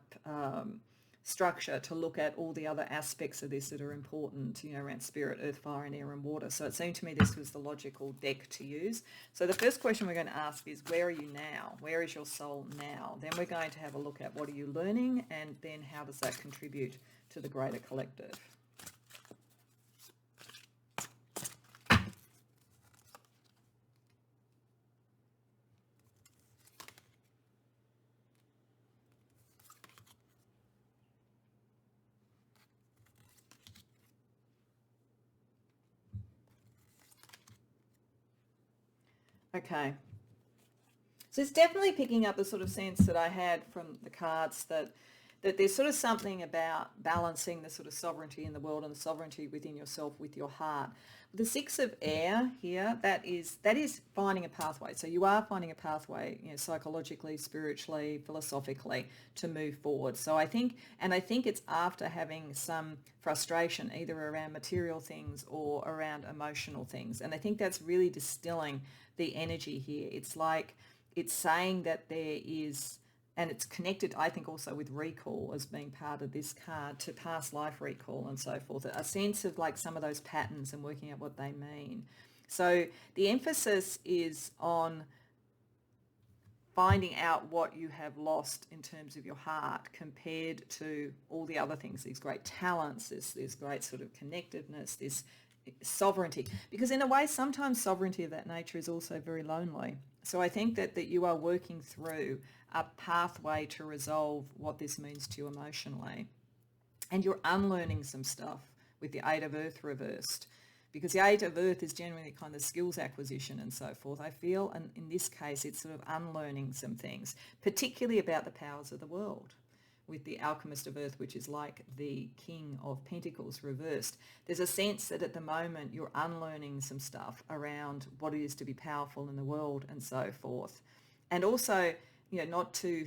structure to look at all the other aspects of this that are important, around spirit, earth, fire, and air and water. So it seemed to me this was the logical deck to use. So the first question we're going to ask is, where are you now? Where is your soul now? Then we're going to have a look at what are you learning, and then how does that contribute to the greater collective. Okay, so it's definitely picking up the sort of sense that I had from the cards that there's sort of something about balancing the sort of sovereignty in the world and the sovereignty within yourself with your heart. The 6 of air here, that is finding a pathway. So you are finding a pathway, psychologically, spiritually, philosophically, to move forward. So I think it's after having some frustration either around material things or around emotional things. And I think that's really distilling the energy here. It's like it's saying that there is, and it's connected, I think, also with recall as being part of this card, to past life recall and so forth, a sense of like some of those patterns and working out what they mean. So the emphasis is on finding out what you have lost in terms of your heart compared to all the other things, these great talents, this great sort of connectedness, this sovereignty. Because in a way, sometimes sovereignty of that nature is also very lonely. So I think that you are working through a pathway to resolve what this means to you emotionally. And you're unlearning some stuff with the 8 of Earth reversed. Because the 8 of Earth is generally kind of skills acquisition and so forth, I feel. And in this case, it's sort of unlearning some things, particularly about the powers of the world, with the Alchemist of Earth, which is like the King of Pentacles reversed. There's a sense that at the moment you're unlearning some stuff around what it is to be powerful in the world and so forth. And also, not to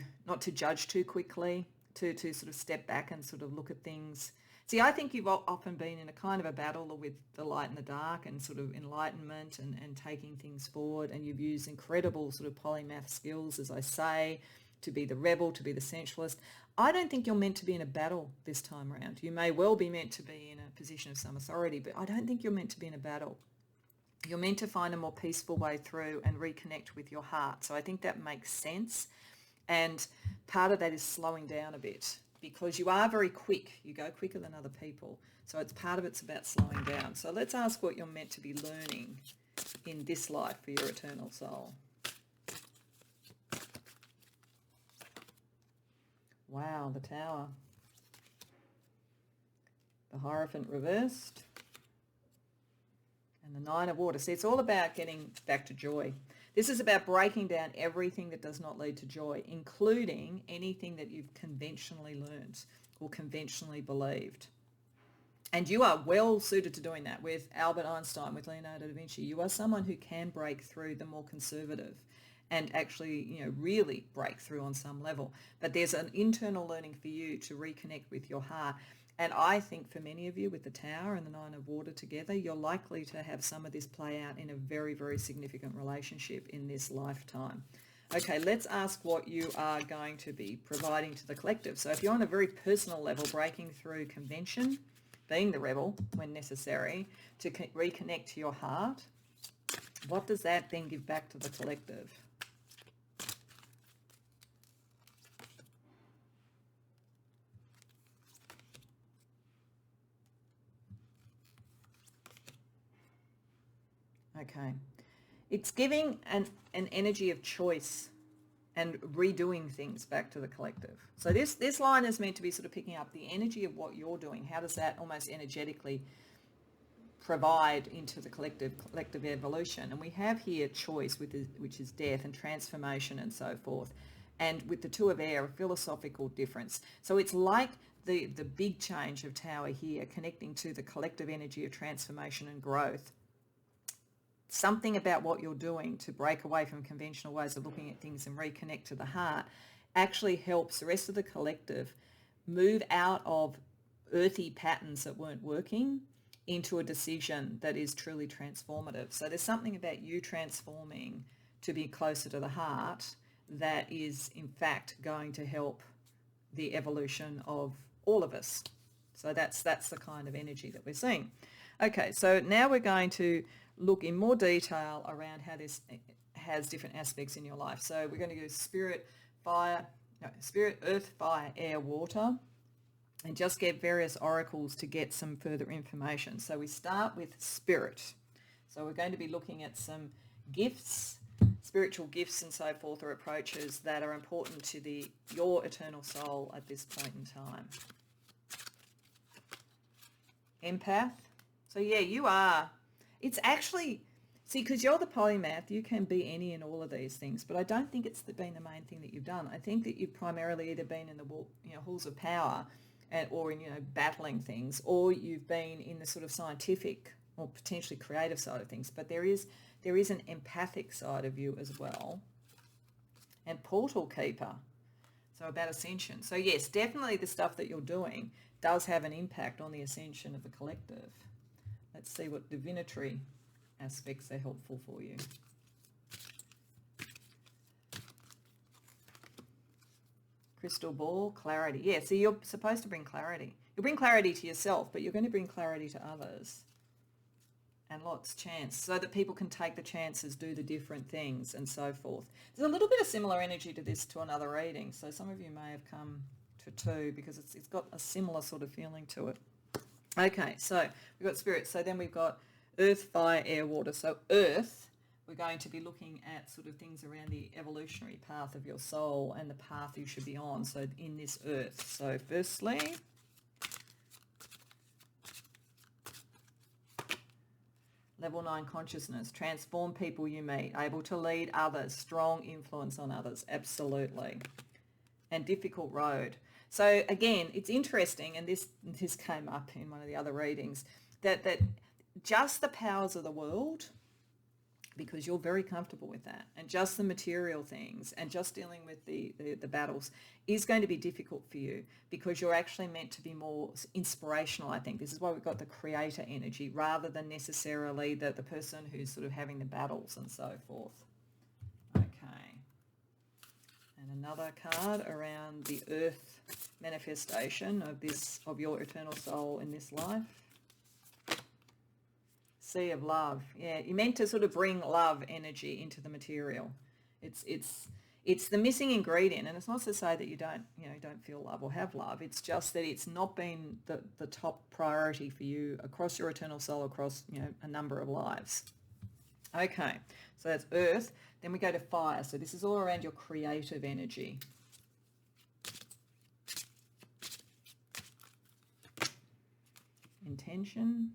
judge too quickly, to sort of step back and sort of look at things. See, I think you've often been in a kind of a battle with the light and the dark and sort of enlightenment and taking things forward. And you've used incredible sort of polymath skills, as I say, to be the rebel, to be the sensualist. I don't think you're meant to be in a battle this time around. You may well be meant to be in a position of some authority, but I don't think you're meant to be in a battle. You're meant to find a more peaceful way through and reconnect with your heart. So I think that makes sense. And part of that is slowing down a bit, because you are very quick. You go quicker than other people. So it's about slowing down. So let's ask what you're meant to be learning in this life for your eternal soul. Wow, the Tower. The Hierophant reversed. And the Nine of Water. See, it's all about getting back to joy. This is about breaking down everything that does not lead to joy, including anything that you've conventionally learned or conventionally believed. And you are well suited to doing that with Albert Einstein, with Leonardo da Vinci. You are someone who can break through the more conservative and actually, really break through on some level. But there's an internal learning for you to reconnect with your heart. And I think for many of you, with the Tower and the Nine of Water together, you're likely to have some of this play out in a very, very significant relationship in this lifetime. Okay, let's ask what you are going to be providing to the collective. So if you're on a very personal level, breaking through convention, being the rebel when necessary, to reconnect to your heart, what does that then give back to the collective? Okay. It's giving an energy of choice and redoing things back to the collective. So this line is meant to be sort of picking up the energy of what you're doing. How does that almost energetically provide into the collective evolution? And we have here choice, which is death and transformation and so forth. And with the Two of Air, a philosophical difference. So it's like the big change of Tower here, connecting to the collective energy of transformation and growth. Something about what you're doing to break away from conventional ways of looking at things and reconnect to the heart actually helps the rest of the collective move out of earthy patterns that weren't working into a decision that is truly transformative. So there's something about you transforming to be closer to the heart that is in fact going to help the evolution of all of us. So that's the kind of energy that we're seeing. Okay, so now we're going to look in more detail around how this has different aspects in your life. So we're going to go spirit, earth, fire, air, water, and just get various oracles to get some further information. So we start with spirit. So we're going to be looking at some gifts, spiritual gifts and so forth, or approaches that are important to your eternal soul at this point in time. Empath. So yeah, you are. It's actually, see, because you're the polymath, you can be any and all of these things, but I don't think it's been the main thing that you've done. I think that you've primarily either been in the halls of power or in, battling things, or you've been in the sort of scientific or potentially creative side of things. But there is an empathic side of you as well. And portal keeper, so about ascension. So yes, definitely the stuff that you're doing does have an impact on the ascension of the collective. Let's see what divinatory aspects are helpful for you. Crystal ball, clarity. Yeah, so you're supposed to bring clarity. You'll bring clarity to yourself, but you're going to bring clarity to others. And lots of chance, so that people can take the chances, do the different things and so forth. There's a little bit of similar energy to this to another reading. So some of you may have come to two because it's got a similar sort of feeling to it. Okay, so we've got spirit. So then we've got earth, fire, air, water. So earth, we're going to be looking at sort of things around the evolutionary path of your soul and the path you should be on. So in this earth. So firstly, level 9 consciousness, transform people you meet, able to lead others, strong influence on others, absolutely. And difficult road. So again, it's interesting, and this came up in one of the other readings, that just the powers of the world, because you're very comfortable with that, and just the material things and just dealing with the battles is going to be difficult for you, because you're actually meant to be more inspirational. I think this is why we've got the creator energy rather than necessarily the person who's sort of having the battles and so forth. Okay. And another card around the earth manifestation of your eternal soul in this life. Sea of love. Yeah, you're meant to sort of bring love energy into the material. It's the missing ingredient, and it's not to say that you don't feel love or have love. It's just that it's not been the top priority for you across your eternal soul, across a number of lives. Okay, so that's earth. Then we go to fire. So this is all around your creative energy. Intention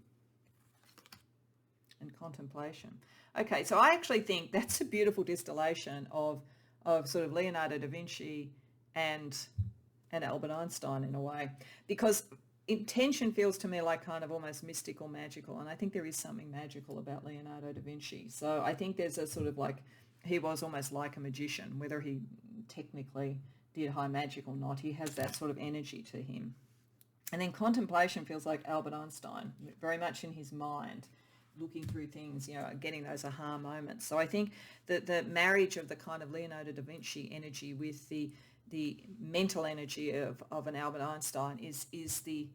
and contemplation. Okay, so I actually think that's a beautiful distillation of sort of Leonardo da Vinci and Albert Einstein in a way, because intention feels to me like kind of almost mystical, magical, and I think there is something magical about Leonardo da Vinci. So I think there's a sort of like, he was almost like a magician, whether he technically did high magic or not, he has that sort of energy to him. And then contemplation feels like Albert Einstein, very much in his mind, looking through things, getting those aha moments. So I think that the marriage of the kind of Leonardo da Vinci energy with the mental energy of an Albert Einstein is the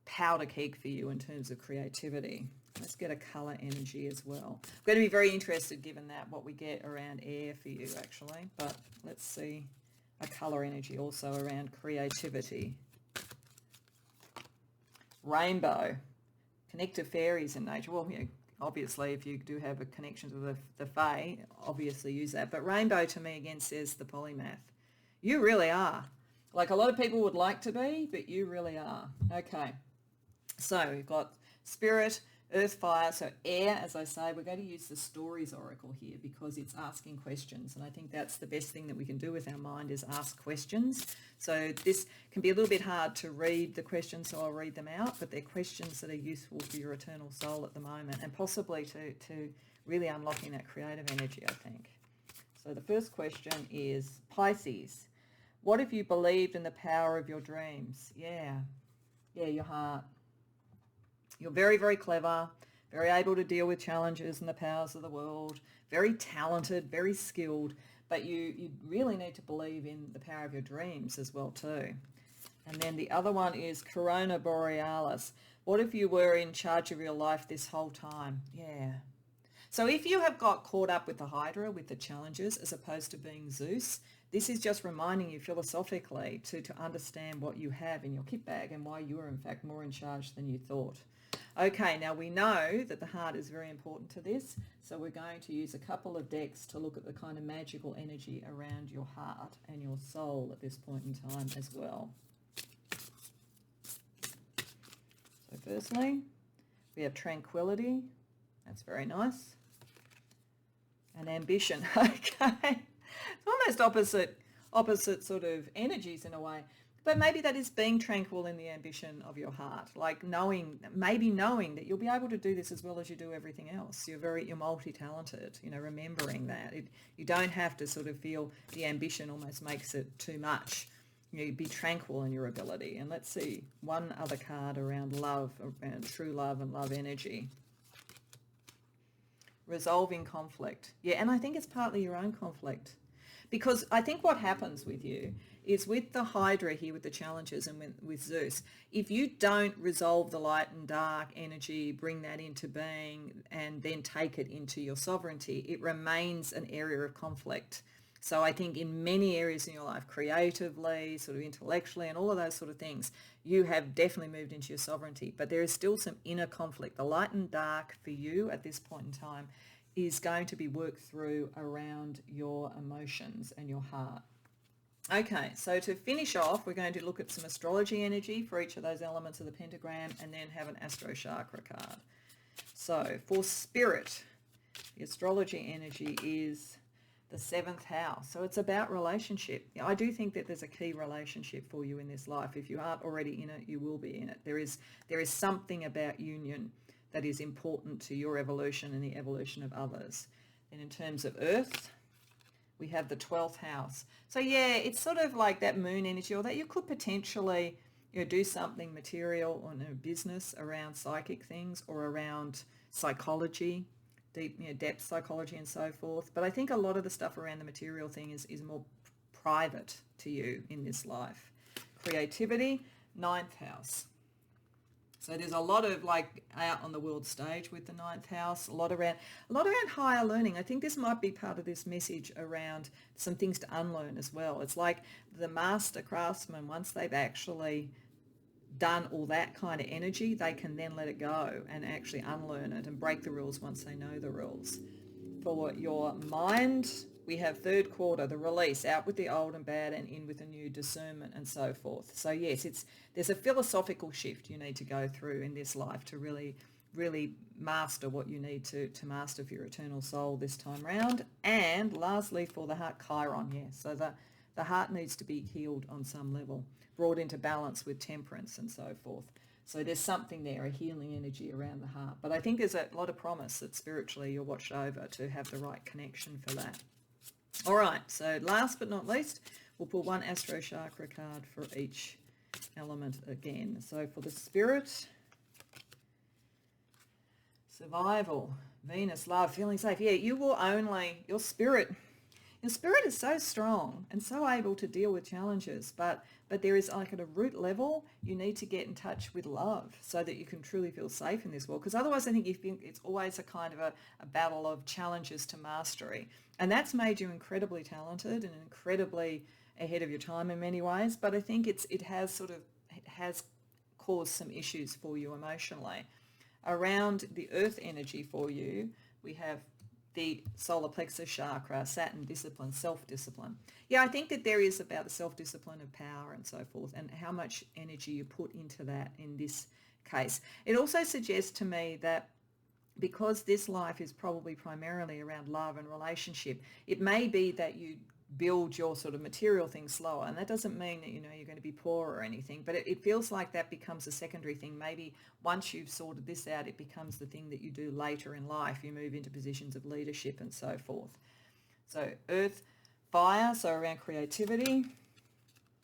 powder keg for you in terms of creativity. Let's get a colour energy as well. I'm going to be very interested, given that, what we get around air for you actually, but let's see a colour energy also around creativity. Rainbow. Connect to fairies in nature. Well, obviously, if you do have a connection to the fae, obviously use that. But rainbow to me again says the polymath. You really are. Like a lot of people would like to be, but you really are. Okay. So we've got spirit, earth, fire. So air, as I say, we're going to use the stories oracle here because it's asking questions. And I think that's the best thing that we can do with our mind is ask questions. So this can be a little bit hard to read the questions, so I'll read them out, but they're questions that are useful for your eternal soul at the moment, and possibly to really unlocking that creative energy, I think. So the first question is, Pisces, what if you believed in the power of your dreams? Yeah, your heart. You're very, very clever, very able to deal with challenges and the powers of the world, very talented, very skilled, but you really need to believe in the power of your dreams as well too. And then the other one is Corona Borealis. What if you were in charge of your life this whole time? Yeah. So if you have got caught up with the Hydra, with the challenges, as opposed to being Zeus, this is just reminding you philosophically to understand what you have in your kit bag and why you are in fact more in charge than you thought. Okay, now we know that the heart is very important to this, so we're going to use a couple of decks to look at the kind of magical energy around your heart and your soul at this point in time as well. So firstly, we have tranquility. That's very nice. And ambition. Okay. It's almost opposite sort of energies in a way. But maybe that is being tranquil in the ambition of your heart, like maybe knowing that you'll be able to do this as well as you do everything else. You're multi-talented, remembering that. You don't have to sort of feel the ambition almost makes it too much. Be tranquil in your ability. And let's see, one other card around love, around true love and love energy. Resolving conflict. Yeah, and I think it's partly your own conflict. Because I think what happens with you is with the Hydra here, with the challenges and with Zeus, if you don't resolve the light and dark energy, bring that into being and then take it into your sovereignty, it remains an area of conflict. So I think in many areas in your life, creatively, sort of intellectually and all of those sort of things, you have definitely moved into your sovereignty, but there is still some inner conflict. The light and dark for you at this point in time is going to be worked through around your emotions and your heart. Okay, so to finish off, we're going to look at some astrology energy for each of those elements of the pentagram and then have an astro chakra card. So for spirit, the astrology energy is the 7th house. So it's about relationship. I do think that there's a key relationship for you in this life. If you aren't already in it, you will be in it. There is something about union that is important to your evolution and the evolution of others. And in terms of Earth, we have the 12th house. So yeah, it's sort of like that moon energy, or that you could potentially, do something material or business around psychic things or around psychology, deep, depth psychology and so forth. But I think a lot of the stuff around the material thing is more private to you in this life. Creativity, 9th house. So there's a lot of like out on the world stage with the 9th house, a lot around higher learning. I think this might be part of this message around some things to unlearn as well. It's like the master craftsman, once they've actually done all that kind of energy, they can then let it go and actually unlearn it and break the rules once they know the rules. For your mind, we have 3rd quarter, the release, out with the old and bad and in with the new, discernment and so forth. So yes, there's a philosophical shift you need to go through in this life to really, really master what you need to master for your eternal soul this time round. And lastly, for the heart, Chiron, so the heart needs to be healed on some level, brought into balance with temperance and so forth. So there's something there, a healing energy around the heart. But I think there's a lot of promise that spiritually you're watched over to have the right connection for that. All right, so last but not least, we'll pull one Astro Chakra card for each element again. So for the spirit, survival, Venus, love, feeling safe. Yeah, you will only, your spirit is so strong and so able to deal with challenges, but there is like at a root level, you need to get in touch with love so that you can truly feel safe in this world. Because otherwise I think it's always a kind of a battle of challenges to mastery. And that's made you incredibly talented and incredibly ahead of your time in many ways. But I think it has caused some issues for you emotionally. Around the earth energy for you, we have the solar plexus chakra, Saturn, discipline, self-discipline. Yeah, I think that there is about the self-discipline of power and so forth and how much energy you put into that in this case. It also suggests to me that because this life is probably primarily around love and relationship, it may be that you build your sort of material things slower. And that doesn't mean that, you're going to be poor or anything, but it feels like that becomes a secondary thing. Maybe once you've sorted this out, it becomes the thing that you do later in life. You move into positions of leadership and so forth. So earth, fire, so around creativity,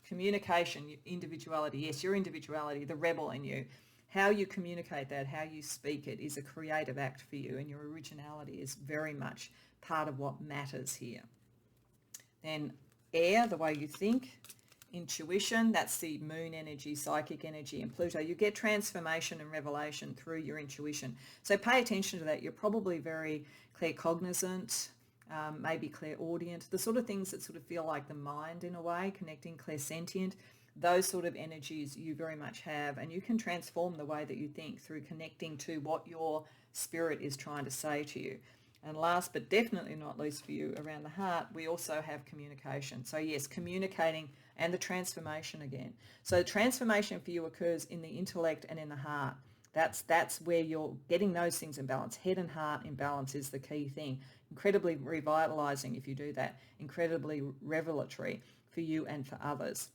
communication, individuality. Yes, your individuality, the rebel in you. How you communicate that, how you speak it is a creative act for you, and your originality is very much part of what matters here. Then air, the way you think, intuition, that's the moon energy, psychic energy, and Pluto. You get transformation and revelation through your intuition. So pay attention to that. You're probably very claircognizant, maybe clairaudient, the sort of things that sort of feel like the mind in a way, connecting, clairsentient. Those sort of energies you very much have, and you can transform the way that you think through connecting to what your spirit is trying to say to you. And last but definitely not least for you around the heart, we also have communication. So yes, communicating and the transformation again. So the transformation for you occurs in the intellect and in the heart. That's where you're getting those things in balance. Head and heart in balance is the key thing. Incredibly revitalizing if you do that. Incredibly revelatory for you and for others.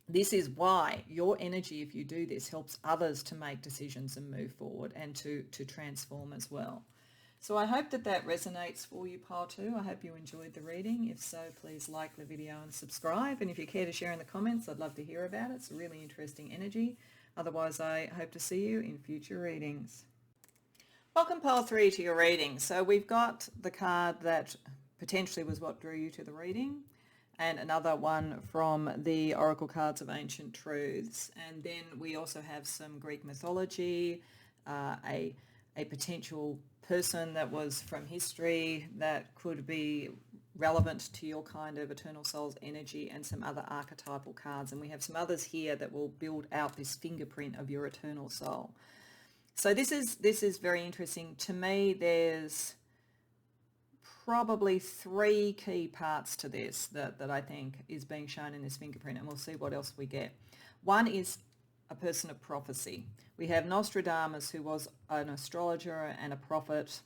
This is why your energy, if you do this, helps others to make decisions and move forward and to transform as well. So I hope that resonates for you, Pile 2. I hope you enjoyed the reading. If so, please like the video and subscribe. And if you care to share in the comments, I'd love to hear about it. It's a really interesting energy. Otherwise, I hope to see you in future readings. Welcome, Pile 3, to your reading. So we've got the card that potentially was what drew you to the reading, and another one from the Oracle cards of Ancient Truths. And then we also have some Greek mythology, a potential person that was from history that could be relevant to your kind of eternal soul's energy, and some other archetypal cards. And we have some others here that will build out this fingerprint of your eternal soul. So this is very interesting. To me, there's probably 3 key parts to this that I think is being shown in this fingerprint, and we'll see what else we get. One is a person of prophecy. We have Nostradamus, who was an astrologer and a prophet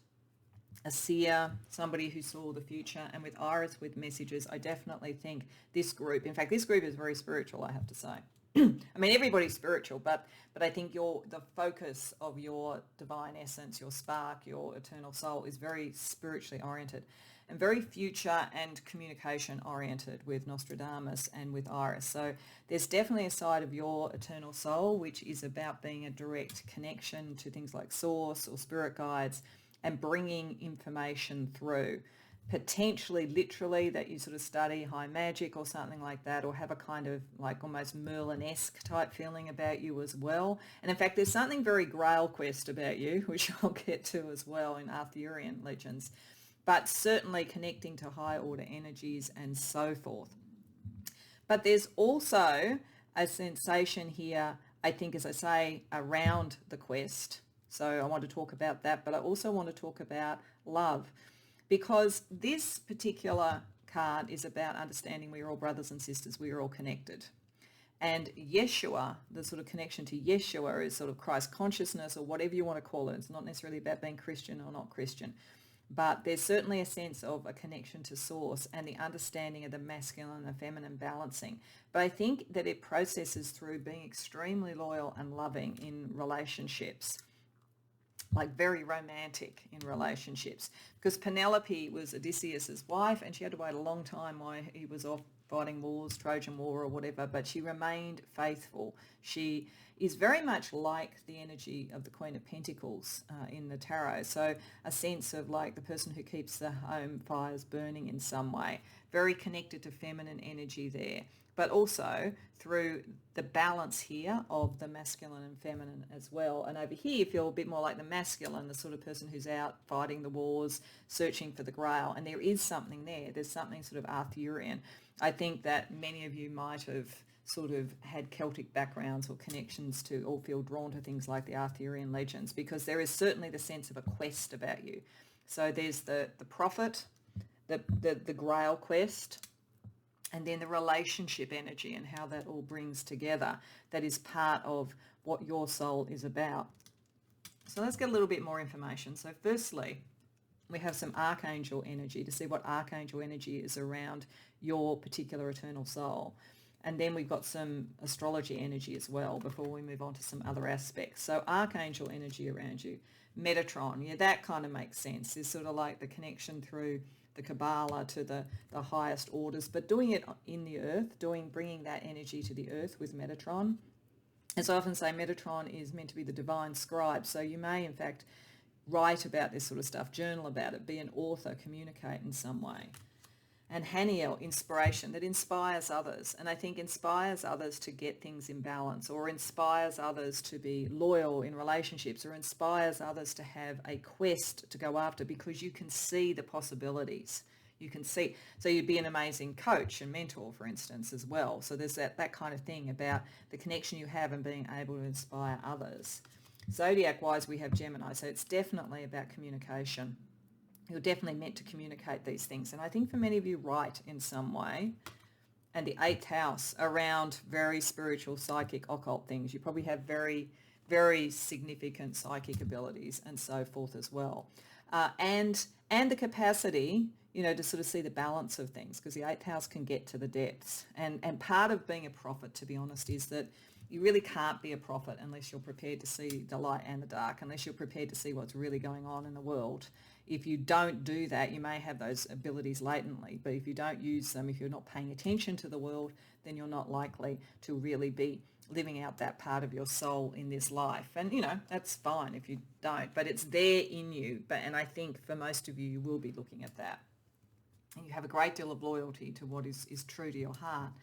a seer, somebody who saw the future. And with Iris with messages, I definitely think this group, in fact, this group is very spiritual, I have to say. I mean, everybody's spiritual, but I think the focus of your divine essence, your spark, your eternal soul is very spiritually oriented and very future and communication oriented with Nostradamus and with Iris. So there's definitely a side of your eternal soul which is about being a direct connection to things like source or spirit guides and bringing information through, potentially literally that you sort of study high magic or something like that, or have a kind of like almost Merlin-esque type feeling about you as well. And in fact, there's something very Grail Quest about you, which I'll get to as well in Arthurian legends, but certainly connecting to high order energies and so forth. But there's also a sensation here, I think, as I say, around the quest. So I want to talk about that, but I also want to talk about love, because this particular card is about understanding we are all brothers and sisters, we are all connected. And Yeshua, the sort of connection to Yeshua is sort of Christ consciousness or whatever you want to call it. It's not necessarily about being Christian or not Christian, but there's certainly a sense of a connection to source and the understanding of the masculine and the feminine balancing. But I think that it processes through being extremely loyal and loving in relationships, like very romantic in relationships, because Penelope was Odysseus's wife and she had to wait a long time while he was off fighting wars, Trojan War or whatever, but she remained faithful. She is very much like the energy of the Queen of Pentacles in the tarot. So a sense of like the person who keeps the home fires burning in some way, very connected to feminine energy there, but also through the balance here of the masculine and feminine as well. And over here you feel a bit more like the masculine, the sort of person who's out fighting the wars, searching for the grail. And there is something there. There's something sort of Arthurian. I think that many of you might have sort of had Celtic backgrounds or connections to, or feel drawn to things like the Arthurian legends, because there is certainly the sense of a quest about you. So there's the prophet, the grail quest, and then the relationship energy and how that all brings together. That is part of what your soul is about. So let's get a little bit more information. So firstly, we have some archangel energy to see what archangel energy is around your particular eternal soul. And then we've got some astrology energy as well before we move on to some other aspects. So archangel energy around you. Metatron, yeah, that kind of makes sense. It's sort of like the connection through the Kabbalah to the highest orders, but doing it in the earth, bringing that energy to the earth with Metatron. As I often say, Metatron is meant to be the divine scribe. So you may, in fact, write about this sort of stuff, journal about it, be an author, communicate in some way. And Haniel, inspiration, that inspires others. And I think inspires others to get things in balance, or inspires others to be loyal in relationships, or inspires others to have a quest to go after, because you can see the possibilities. You can see. So you'd be an amazing coach and mentor, for instance, as well. So there's that kind of thing about the connection you have and being able to inspire others. Zodiac-wise, we have Gemini. So it's definitely about communication. You're definitely meant to communicate these things. And I think for many of you, write in some way. And the 8th house around very spiritual, psychic, occult things. You probably have very, very significant psychic abilities and so forth as well. And the capacity, to sort of see the balance of things, because the 8th house can get to the depths. And part of being a prophet, to be honest, is that you really can't be a prophet unless you're prepared to see the light and the dark, unless you're prepared to see what's really going on in the world. If you don't do that, you may have those abilities latently, but if you don't use them, if you're not paying attention to the world, then you're not likely to really be living out that part of your soul in this life. And, that's fine if you don't, but it's there in you. And I think for most of you, you will be looking at that. And you have a great deal of loyalty to what is true to your heart.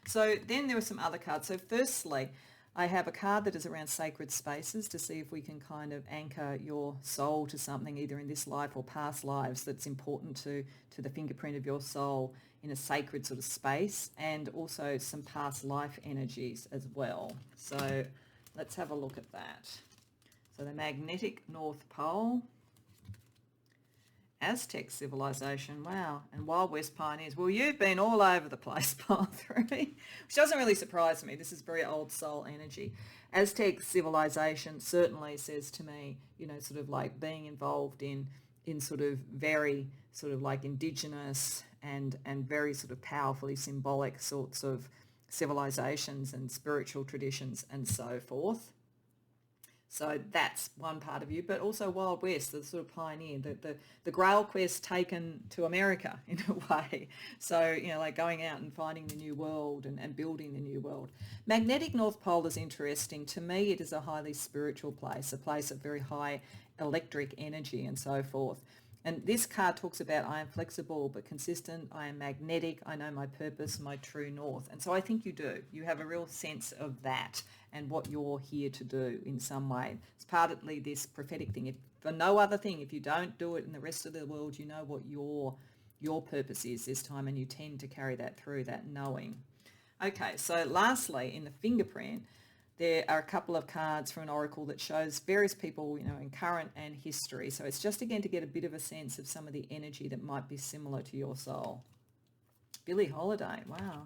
So then there are some other cards. So firstly, I have a card that is around sacred spaces to see if we can kind of anchor your soul to something either in this life or past lives that's important to the fingerprint of your soul in a sacred sort of space, and also some past life energies as well. So let's have a look at that. So the magnetic North Pole, Aztec civilization, wow, and Wild West pioneers. Well, you've been all over the place, Paul 3, which doesn't really surprise me. This is very old soul energy. Aztec civilization certainly says to me, sort of like being involved in in sort of very sort of like indigenous and very sort of powerfully symbolic sorts of civilizations and spiritual traditions and so forth. So that's one part of you, but also Wild West, the sort of pioneer, the Grail quest taken to America in a way. So, you know, like going out and finding the new world and building the new world. Magnetic North Pole is interesting. To me, it is a highly spiritual place, a place of very high electric energy and so forth. And this card talks about I am flexible but consistent, I am magnetic, I know my purpose, my true north. And so I think you do. You have a real sense of that and what you're here to do in some way. It's partly this prophetic thing. If for no other thing, if you don't do it in the rest of the world, you know what your purpose is this time, and you tend to carry that through, that knowing. Okay, so lastly, in the fingerprint, there are a couple of cards from an oracle that shows various people, you know, in current and history. So it's just, again, to get a bit of a sense of some of the energy that might be similar to your soul. Billie Holiday, wow.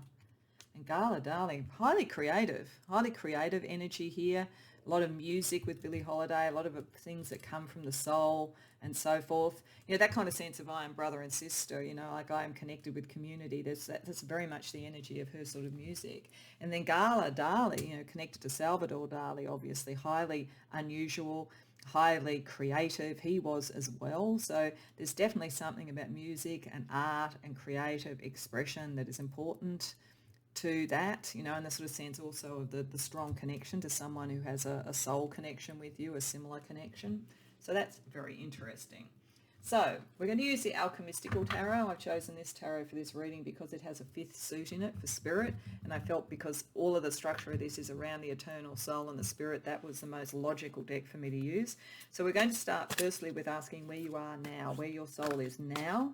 And Carla, darling, highly creative energy here. A lot of music with Billie Holiday, a lot of things that come from the soul and so forth. You know, that kind of sense of I am brother and sister, you know, like I am connected with community. That's very much the energy of her sort of music. And then Carla, Dali, you know, connected to Salvador Dali, obviously, highly unusual, highly creative. He was as well. So there's definitely something about music and art and creative expression that is important to that, you know, in the sort of sense also of the strong connection to someone who has a soul connection with you, a similar connection. So that's very interesting. So we're going to use the Alchemistical Tarot. I've chosen this tarot for this reading because it has a fifth suit in it for spirit, and I felt because all of the structure of this is around the eternal soul and the spirit, that was the most logical deck for me to use. So we're going to start firstly with asking where you are now, where your soul is now.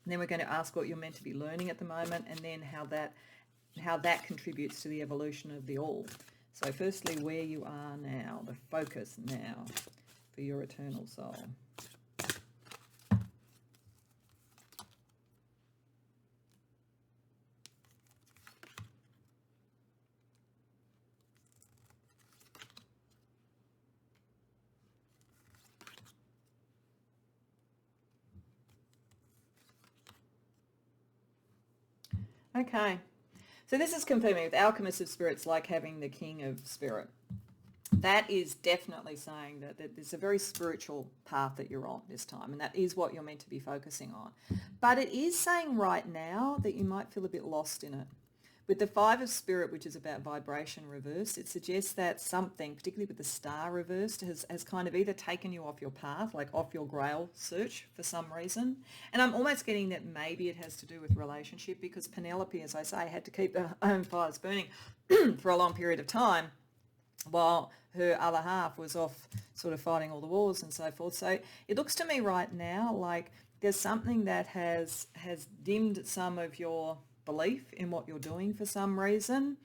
And then we're going to ask what you're meant to be learning at the moment, and then how that contributes to the evolution of the all. So firstly, where you are now, the focus now for your eternal soul. Okay. So this is confirming with Alchemist of Spirits like having the King of Spirit. That is definitely saying that there's a very spiritual path that you're on this time, and that is what you're meant to be focusing on. But it is saying right now that you might feel a bit lost in it. With the Five of Spirit, which is about vibration reversed, it suggests that something, particularly with the star reversed, has kind of either taken you off your path, like off your grail search for some reason. And I'm almost getting that maybe it has to do with relationship, because Penelope, as I say, had to keep her own fires burning for a long period of time while her other half was off sort of fighting all the wars and so forth. So it looks to me right now like there's something that has dimmed some of your belief in what you're doing for some reason,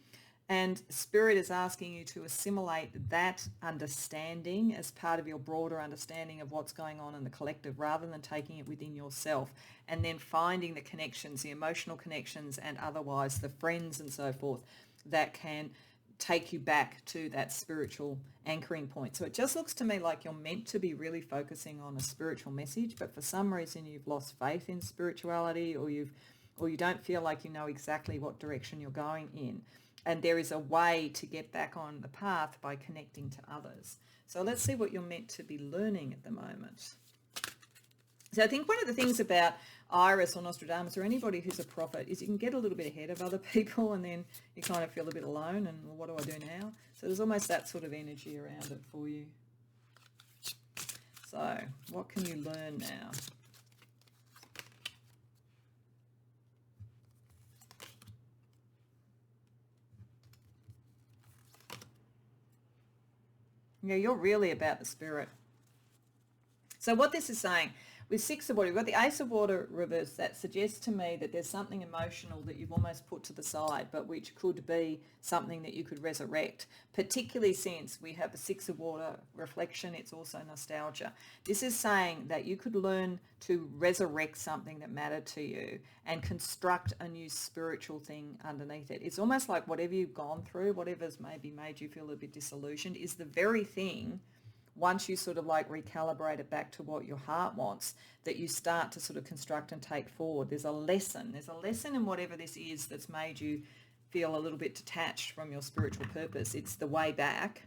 and Spirit is asking you to assimilate that understanding as part of your broader understanding of what's going on in the collective, rather than taking it within yourself and then finding the connections, the emotional connections and otherwise the friends and so forth that can take you back to that spiritual anchoring point. So it just looks to me like you're meant to be really focusing on a spiritual message, but for some reason you've lost faith in spirituality, or you don't feel like you know exactly what direction you're going in. And there is a way to get back on the path by connecting to others. So let's see what you're meant to be learning at the moment. So I think one of the things about Iris or Nostradamus or anybody who's a prophet is you can get a little bit ahead of other people, and then you kind of feel a bit alone and, well, what do I do now? So there's almost that sort of energy around it for you. So what can you learn now? Yeah, you're really about the spirit. So what this is saying, with Six of Water, we've got the Ace of Water reversed. That suggests to me that there's something emotional that you've almost put to the side, but which could be something that you could resurrect, particularly since we have the Six of Water reflection. It's also nostalgia. This is saying that you could learn to resurrect something that mattered to you and construct a new spiritual thing underneath it. It's almost like whatever you've gone through, whatever's maybe made you feel a bit disillusioned, is the very thing once you sort of like recalibrate it back to what your heart wants, that you start to sort of construct and take forward. There's a lesson in whatever this is that's made you feel a little bit detached from your spiritual purpose. It's the way back,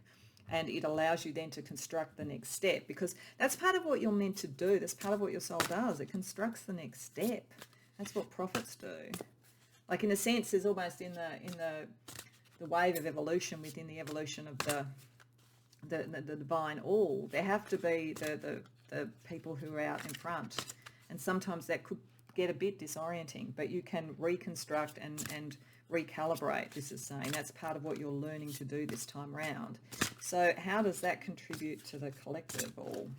and it allows you then to construct the next step, because that's part of what you're meant to do. That's part of what your soul does. It constructs the next step. That's what prophets do. Like, in a sense, there's almost in the wave of evolution, within the evolution of the divine all, there have to be the people who are out in front, and sometimes that could get a bit disorienting, but you can reconstruct and recalibrate. This is saying that's part of what you're learning to do this time round. So how does that contribute to the collective all?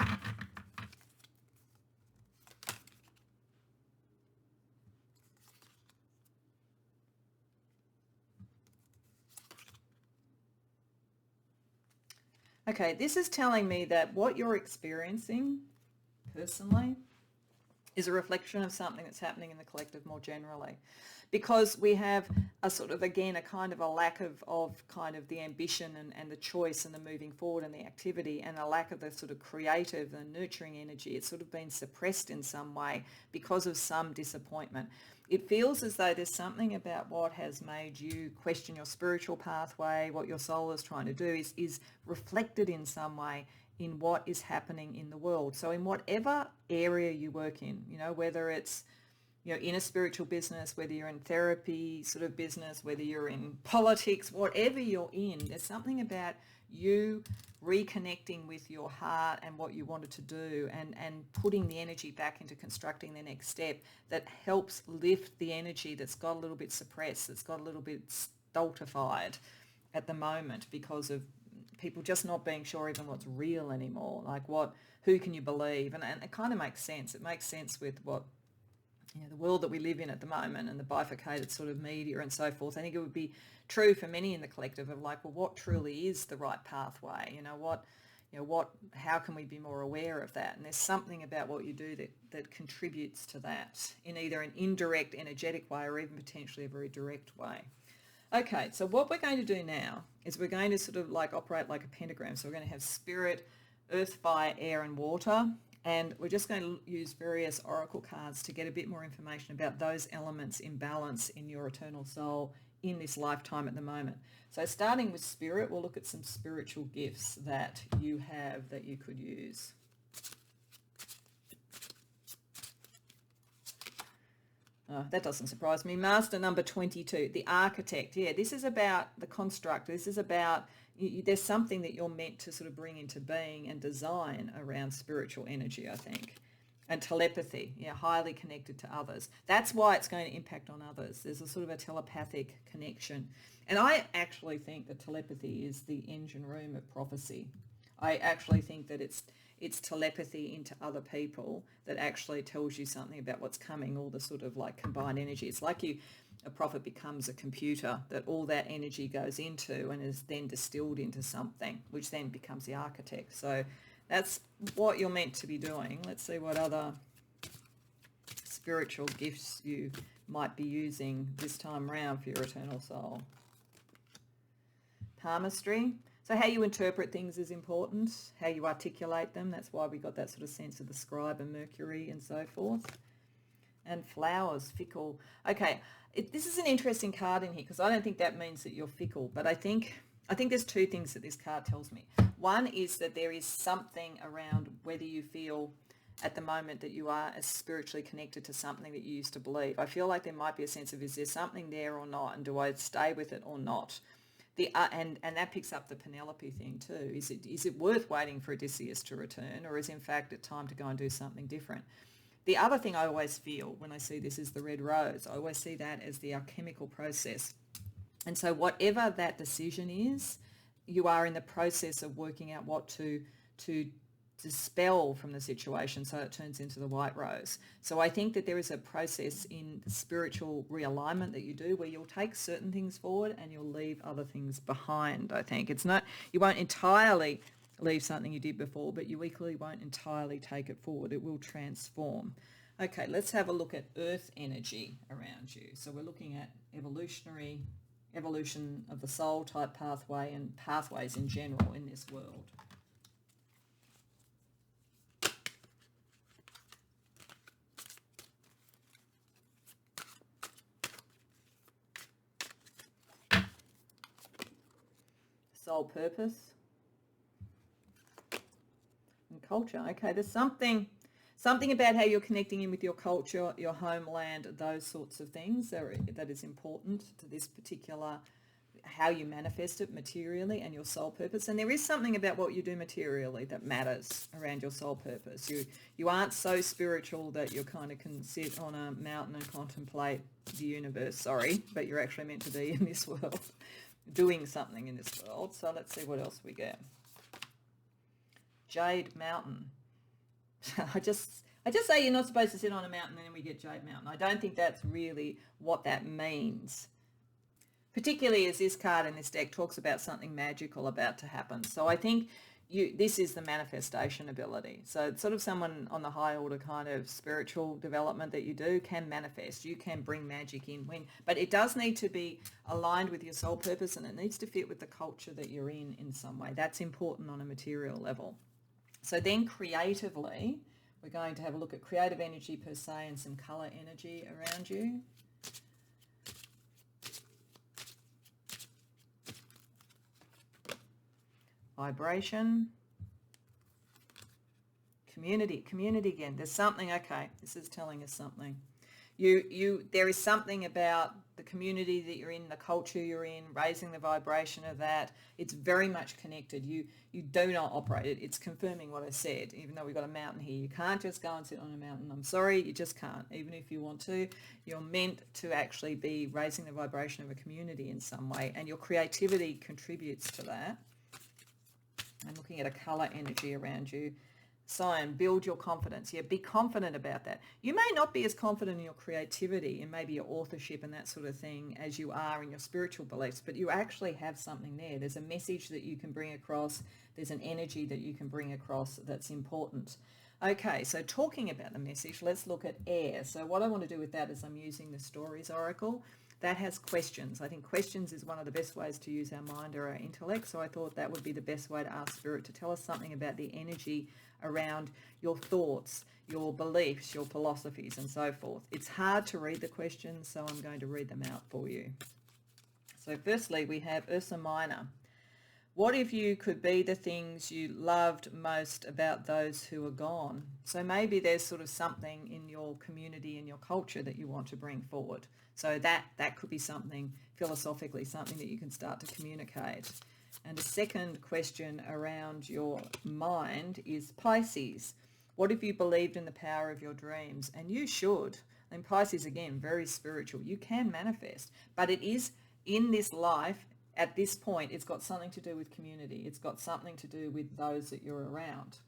Okay, this is telling me that what you're experiencing personally is a reflection of something that's happening in the collective more generally, because we have a sort of, again, a kind of a lack of kind of the ambition and the choice and the moving forward and the activity, and a lack of the sort of creative and nurturing energy. It's sort of been suppressed in some way because of some disappointment. It feels as though there's something about what has made you question your spiritual pathway, what your soul is trying to do is reflected in some way in what is happening in the world. So in whatever area you work in, whether it's, in a spiritual business, whether you're in therapy sort of business, whether you're in politics, whatever you're in, there's something about you reconnecting with your heart and what you wanted to do, and putting the energy back into constructing the next step that helps lift the energy that's got a little bit suppressed, that's got a little bit stultified at the moment because of people just not being sure even what's real anymore. Like, who can you believe? And it kind of makes sense. It makes sense with what, the world that we live in at the moment, and the bifurcated sort of media and so forth. I think it would be true for many in the collective of like, well, what truly is the right pathway? How can we be more aware of that? And there's something about what you do that contributes to that in either an indirect, energetic way, or even potentially a very direct way. Okay, so what we're going to do now is we're going to sort of like operate like a pentagram. So we're going to have spirit, earth, fire, air, and water. And we're just going to use various oracle cards to get a bit more information about those elements in balance in your eternal soul in this lifetime at the moment. So starting with spirit, we'll look at some spiritual gifts that you have that you could use. Oh, that doesn't surprise me. Master number 22, the architect. Yeah, this is about the construct. This is about, there's something that you're meant to sort of bring into being and design around spiritual energy, I think. And telepathy, highly connected to others. That's why it's going to impact on others. There's a sort of a telepathic connection. And I actually think that telepathy is the engine room of prophecy. I actually think that it's telepathy into other people that actually tells you something about what's coming, all the sort of like combined energy. It's like a prophet becomes a computer, that all that energy goes into and is then distilled into something, which then becomes the architect. So that's what you're meant to be doing. Let's see what other spiritual gifts you might be using this time around for your eternal soul. Palmistry. So how you interpret things is important, how you articulate them. That's why we got that sort of sense of the scribe and Mercury and so forth. And flowers, fickle. Okay, this is an interesting card in here, because I don't think that means that you're fickle, but I think there's two things that this card tells me. One is that there is something around whether you feel at the moment that you are as spiritually connected to something that you used to believe. I feel like there might be a sense of, is there something there or not, and do I stay with it or not? And that picks up the Penelope thing too. Is it worth waiting for Odysseus to return, or is in fact it time to go and do something different? The other thing I always feel when I see this is the red rose. I always see that as the alchemical process. And so whatever that decision is, you are in the process of working out what to dispel from the situation so it turns into the white rose. So I think that there is a process in the spiritual realignment that you do where you'll take certain things forward and you'll leave other things behind, I think. It's not, you won't entirely leave something you did before, but you equally won't entirely take it forward. It will transform. Okay, let's have a look at earth energy around you. So we're looking at evolution of the soul type pathway and pathways in general in this world. soul purpose and culture. Okay, there's something about how you're connecting in with your culture, your homeland, those sorts of things that is important to this particular, how you manifest it materially and your soul purpose. And there is something about what you do materially that matters around your soul purpose. You aren't so spiritual that you kind of can sit on a mountain and contemplate the universe, but you're actually meant to be in this world, doing something in this world. So let's see what else we get. Jade Mountain. I just say you're not supposed to sit on a mountain and then we get Jade Mountain. I don't think that's really what that means. Particularly as this card in this deck talks about something magical about to happen. So I think this is the manifestation ability. So it's sort of someone on the high order kind of spiritual development that you do can manifest. You can bring magic in, but it does need to be aligned with your soul purpose, and it needs to fit with the culture that you're in some way. That's important on a material level. So then creatively, we're going to have a look at creative energy per se and some color energy around you. Vibration, community again. There's something, okay, this is telling us something. There is something about the community that you're in, the culture you're in, raising the vibration of that. It's very much connected. You do not operate it. It's confirming what I said, even though we've got a mountain here. You can't just go and sit on a mountain. I'm sorry, you just can't. Even if you want to, you're meant to actually be raising the vibration of a community in some way, and your creativity contributes to that. I'm looking at a color energy around you. Sign, build your confidence. Yeah, be confident about that. You may not be as confident in your creativity and maybe your authorship and that sort of thing as you are in your spiritual beliefs, but you actually have something there. There's a message that you can bring across. There's an energy that you can bring across that's important. Okay, so talking about the message, let's look at air. So what I want to do with that is I'm using the Stories Oracle. That has questions. I think questions is one of the best ways to use our mind or our intellect. So I thought that would be the best way to ask Spirit to tell us something about the energy around your thoughts, your beliefs, your philosophies, and so forth. It's hard to read the questions, so I'm going to read them out for you. So firstly, we have Ursa Minor. What if you could be the things you loved most about those who are gone? So maybe there's sort of something in your community and your culture that you want to bring forward. So that could be something, philosophically, something that you can start to communicate. And the second question around your mind is Pisces. What if you believed in the power of your dreams? And you should. And Pisces, again, very spiritual. You can manifest. But it is in this life, at this point, it's got something to do with community. It's got something to do with those that you're around.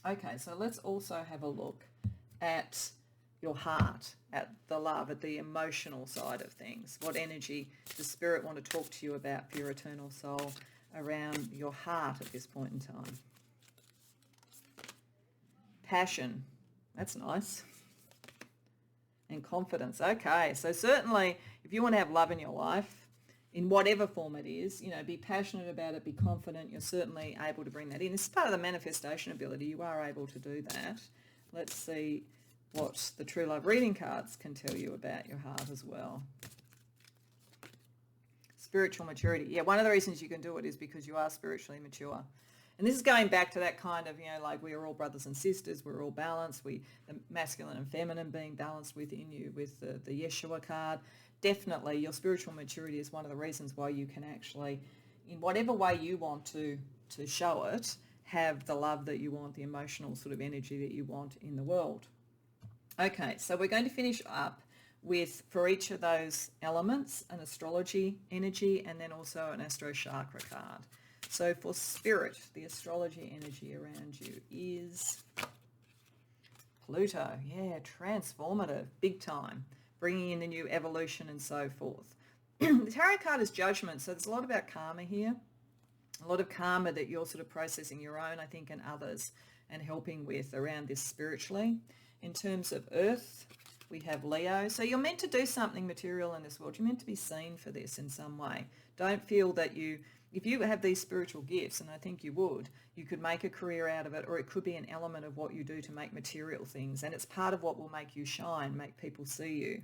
Okay, so let's also have a look at your heart, at the love, at the emotional side of things. What energy does Spirit want to talk to you about for your eternal soul around your heart at this point in time? Passion, that's nice. And confidence. Okay, so certainly if you want to have love in your life, in whatever form it is, be passionate about it, be confident. You're certainly able to bring that in. It's part of the manifestation ability. You are able to do that. Let's see what the True Love reading cards can tell you about your heart as well. Spiritual maturity. Yeah, one of the reasons you can do it is because you are spiritually mature. And this is going back to that kind of, like we are all brothers and sisters, we're all balanced, the masculine and feminine being balanced within you with the Yeshua card. Definitely your spiritual maturity is one of the reasons why you can actually, in whatever way you want to show it, have the love that you want, the emotional sort of energy that you want in the world. Okay, so we're going to finish up with, for each of those elements, an astrology energy and then also an astro chakra card. So for Spirit, the astrology energy around you is Pluto. Yeah, transformative, big time. Bringing in the new evolution and so forth. The tarot card is judgment, so there's a lot about karma here. A lot of karma that you're sort of processing your own, I think, and others, and helping with around this spiritually. In terms of Earth, we have Leo. So you're meant to do something material in this world. You're meant to be seen for this in some way. Don't feel that if you have these spiritual gifts, and I think you would, you could make a career out of it, or it could be an element of what you do to make material things, and it's part of what will make you shine, make people see you.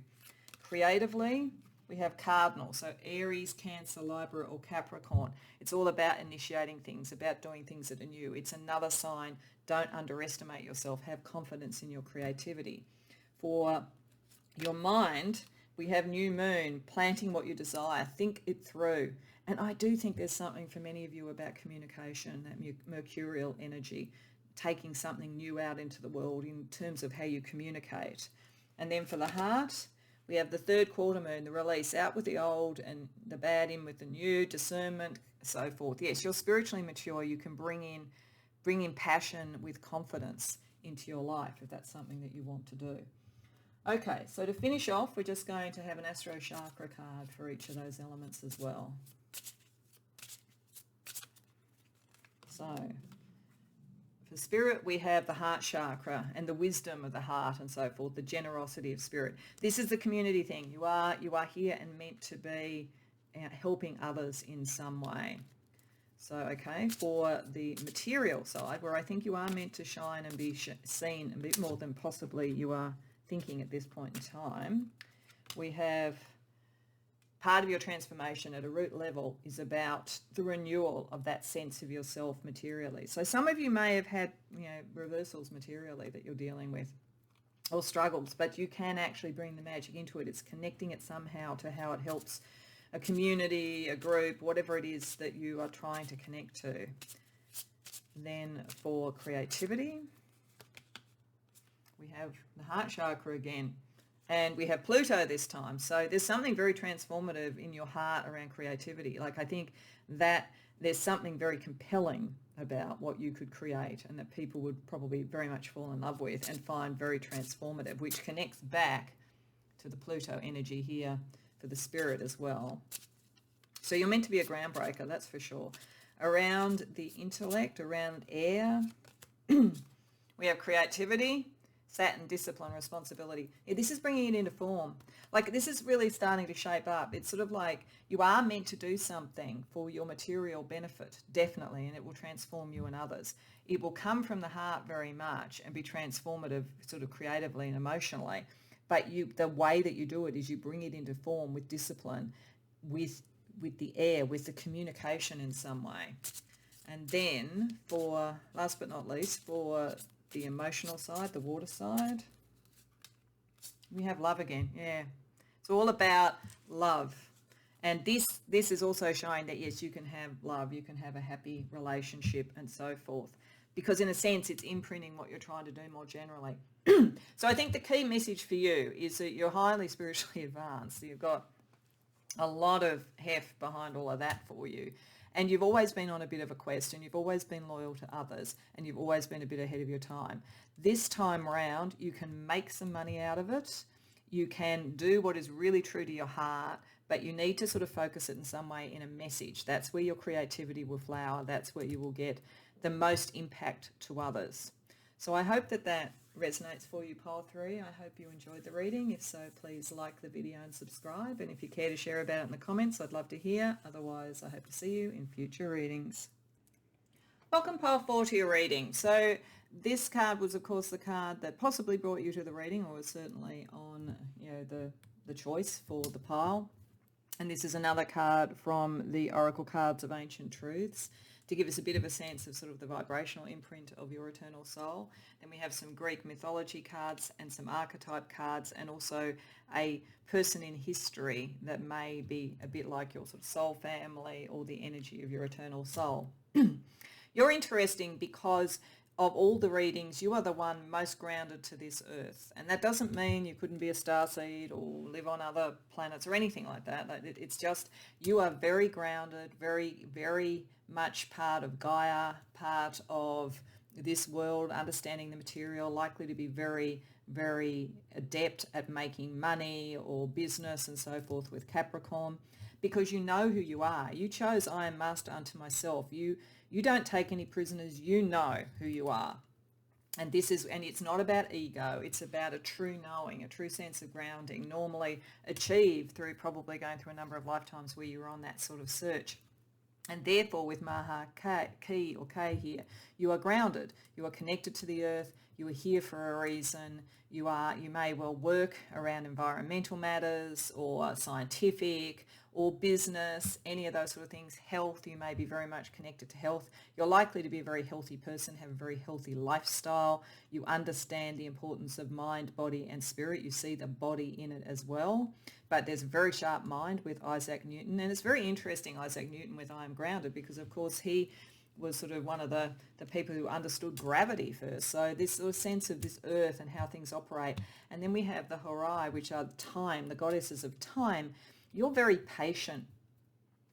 Creatively, we have cardinal, so Aries, Cancer, Libra or Capricorn. It's all about initiating things, about doing things that are new. It's another sign, don't underestimate yourself, have confidence in your creativity. For your mind, we have new moon, planting what you desire, think it through. And I do think there's something for many of you about communication, that mercurial energy, taking something new out into the world in terms of how you communicate. And then for the heart, we have the third quarter moon, the release, out with the old and the bad, in with the new, discernment, so forth. Yes, you're spiritually mature. You can bring in passion with confidence into your life if that's something that you want to do. Okay, so to finish off, we're just going to have an Astro Chakra card for each of those elements as well. So for spirit, we have the heart chakra and the wisdom of the heart and so forth, the generosity of spirit. This is the community thing. You are here and meant to be helping others in some way. So, okay, for the material side, where I think you are meant to shine and be seen a bit more than possibly you are thinking at this point in time, we have part of your transformation at a root level is about the renewal of that sense of yourself materially. So some of you may have had, reversals materially that you're dealing with, or struggles, but you can actually bring the magic into it. It's connecting it somehow to how it helps a community, a group, whatever it is that you are trying to connect to. Then for creativity, we have the heart chakra again, and we have Pluto this time. So there's something very transformative in your heart around creativity. Like, I think that there's something very compelling about what you could create and that people would probably very much fall in love with and find very transformative, which connects back to the Pluto energy here for the spirit as well. So you're meant to be a groundbreaker, that's for sure. Around the intellect, around air, we have creativity, Saturn, discipline, responsibility. Yeah, this is bringing it into form. Like, this is really starting to shape up. It's sort of like you are meant to do something for your material benefit, definitely, and it will transform you and others. It will come from the heart very much and be transformative sort of creatively and emotionally. But the way that you do it is you bring it into form with discipline, with the air, with the communication in some way. And then for, last but not least, for the emotional side, the water side, we have love again. Yeah, it's all about love. And this is also showing that, yes, you can have love, you can have a happy relationship and so forth, because in a sense it's imprinting what you're trying to do more generally. So I think the key message for you is that you're highly spiritually advanced. You've got a lot of heft behind all of that for you. And you've always been on a bit of a quest, and you've always been loyal to others, and you've always been a bit ahead of your time. This time round, you can make some money out of it. You can do what is really true to your heart, but you need to sort of focus it in some way in a message. That's where your creativity will flower. That's where you will get the most impact to others. So I hope that resonates for you, Pile 3. I hope you enjoyed the reading. If so, please like the video and subscribe. And if you care to share about it in the comments, I'd love to hear. Otherwise, I hope to see you in future readings. Welcome, Pile 4, to your reading. So this card was, of course, the card that possibly brought you to the reading, or was certainly on the choice for the pile. And this is another card from the Oracle Cards of Ancient Truths, to give us a bit of a sense of sort of the vibrational imprint of your eternal soul. Then we have some Greek mythology cards and some archetype cards, and also a person in history that may be a bit like your sort of soul family or the energy of your eternal soul. You're interesting because of all the readings, you are the one most grounded to this earth. And that doesn't mean you couldn't be a starseed or live on other planets or anything like that. It's just you are very grounded, very, very much part of Gaia, part of this world, understanding the material, likely to be very, very adept at making money or business and so forth with Capricorn, because you know who you are. You chose, I am master unto myself. You don't take any prisoners. You know who you are. And it's not about ego. It's about a true knowing, a true sense of grounding, normally achieved through probably going through a number of lifetimes where you were on that sort of search. And therefore, with Maha Ki or K here, you are grounded. You are connected to the earth. You are here for a reason. You may well work around environmental matters or scientific or business, any of those sort of things. Health, you may be very much connected to health. You're likely to be a very healthy person, have a very healthy lifestyle. You understand the importance of mind, body and spirit. You see the body in it as well. But there's a very sharp mind with Isaac Newton. And it's very interesting, Isaac Newton with I Am Grounded, because of course he was sort of one of the people who understood gravity first. So this sort of sense of this earth and how things operate. And then we have the Horai, which are time, the goddesses of time. You're very patient.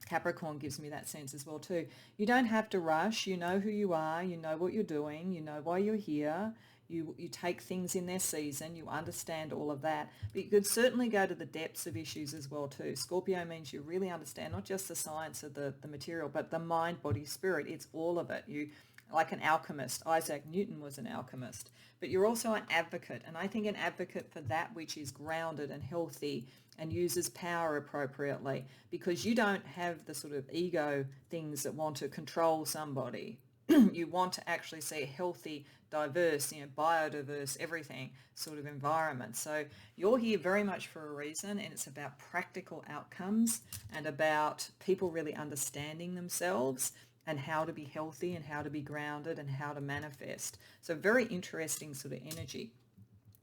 Capricorn gives me that sense as well too. You don't have to rush. You know who you are. You know what you're doing. You know why you're here. You take things in their season. You understand all of that. But you could certainly go to the depths of issues as well too. Scorpio means you really understand not just the science of the material, but the mind, body, spirit. It's all of it. You, like an alchemist. Isaac Newton was an alchemist. But you're also an advocate. And I think an advocate for that which is grounded and healthy and uses power appropriately, because you don't have the sort of ego things that want to control somebody. You want to actually see a healthy, diverse, biodiverse, everything sort of environment. So you're here very much for a reason, and it's about practical outcomes and about people really understanding themselves and how to be healthy and how to be grounded and how to manifest. So very interesting sort of energy.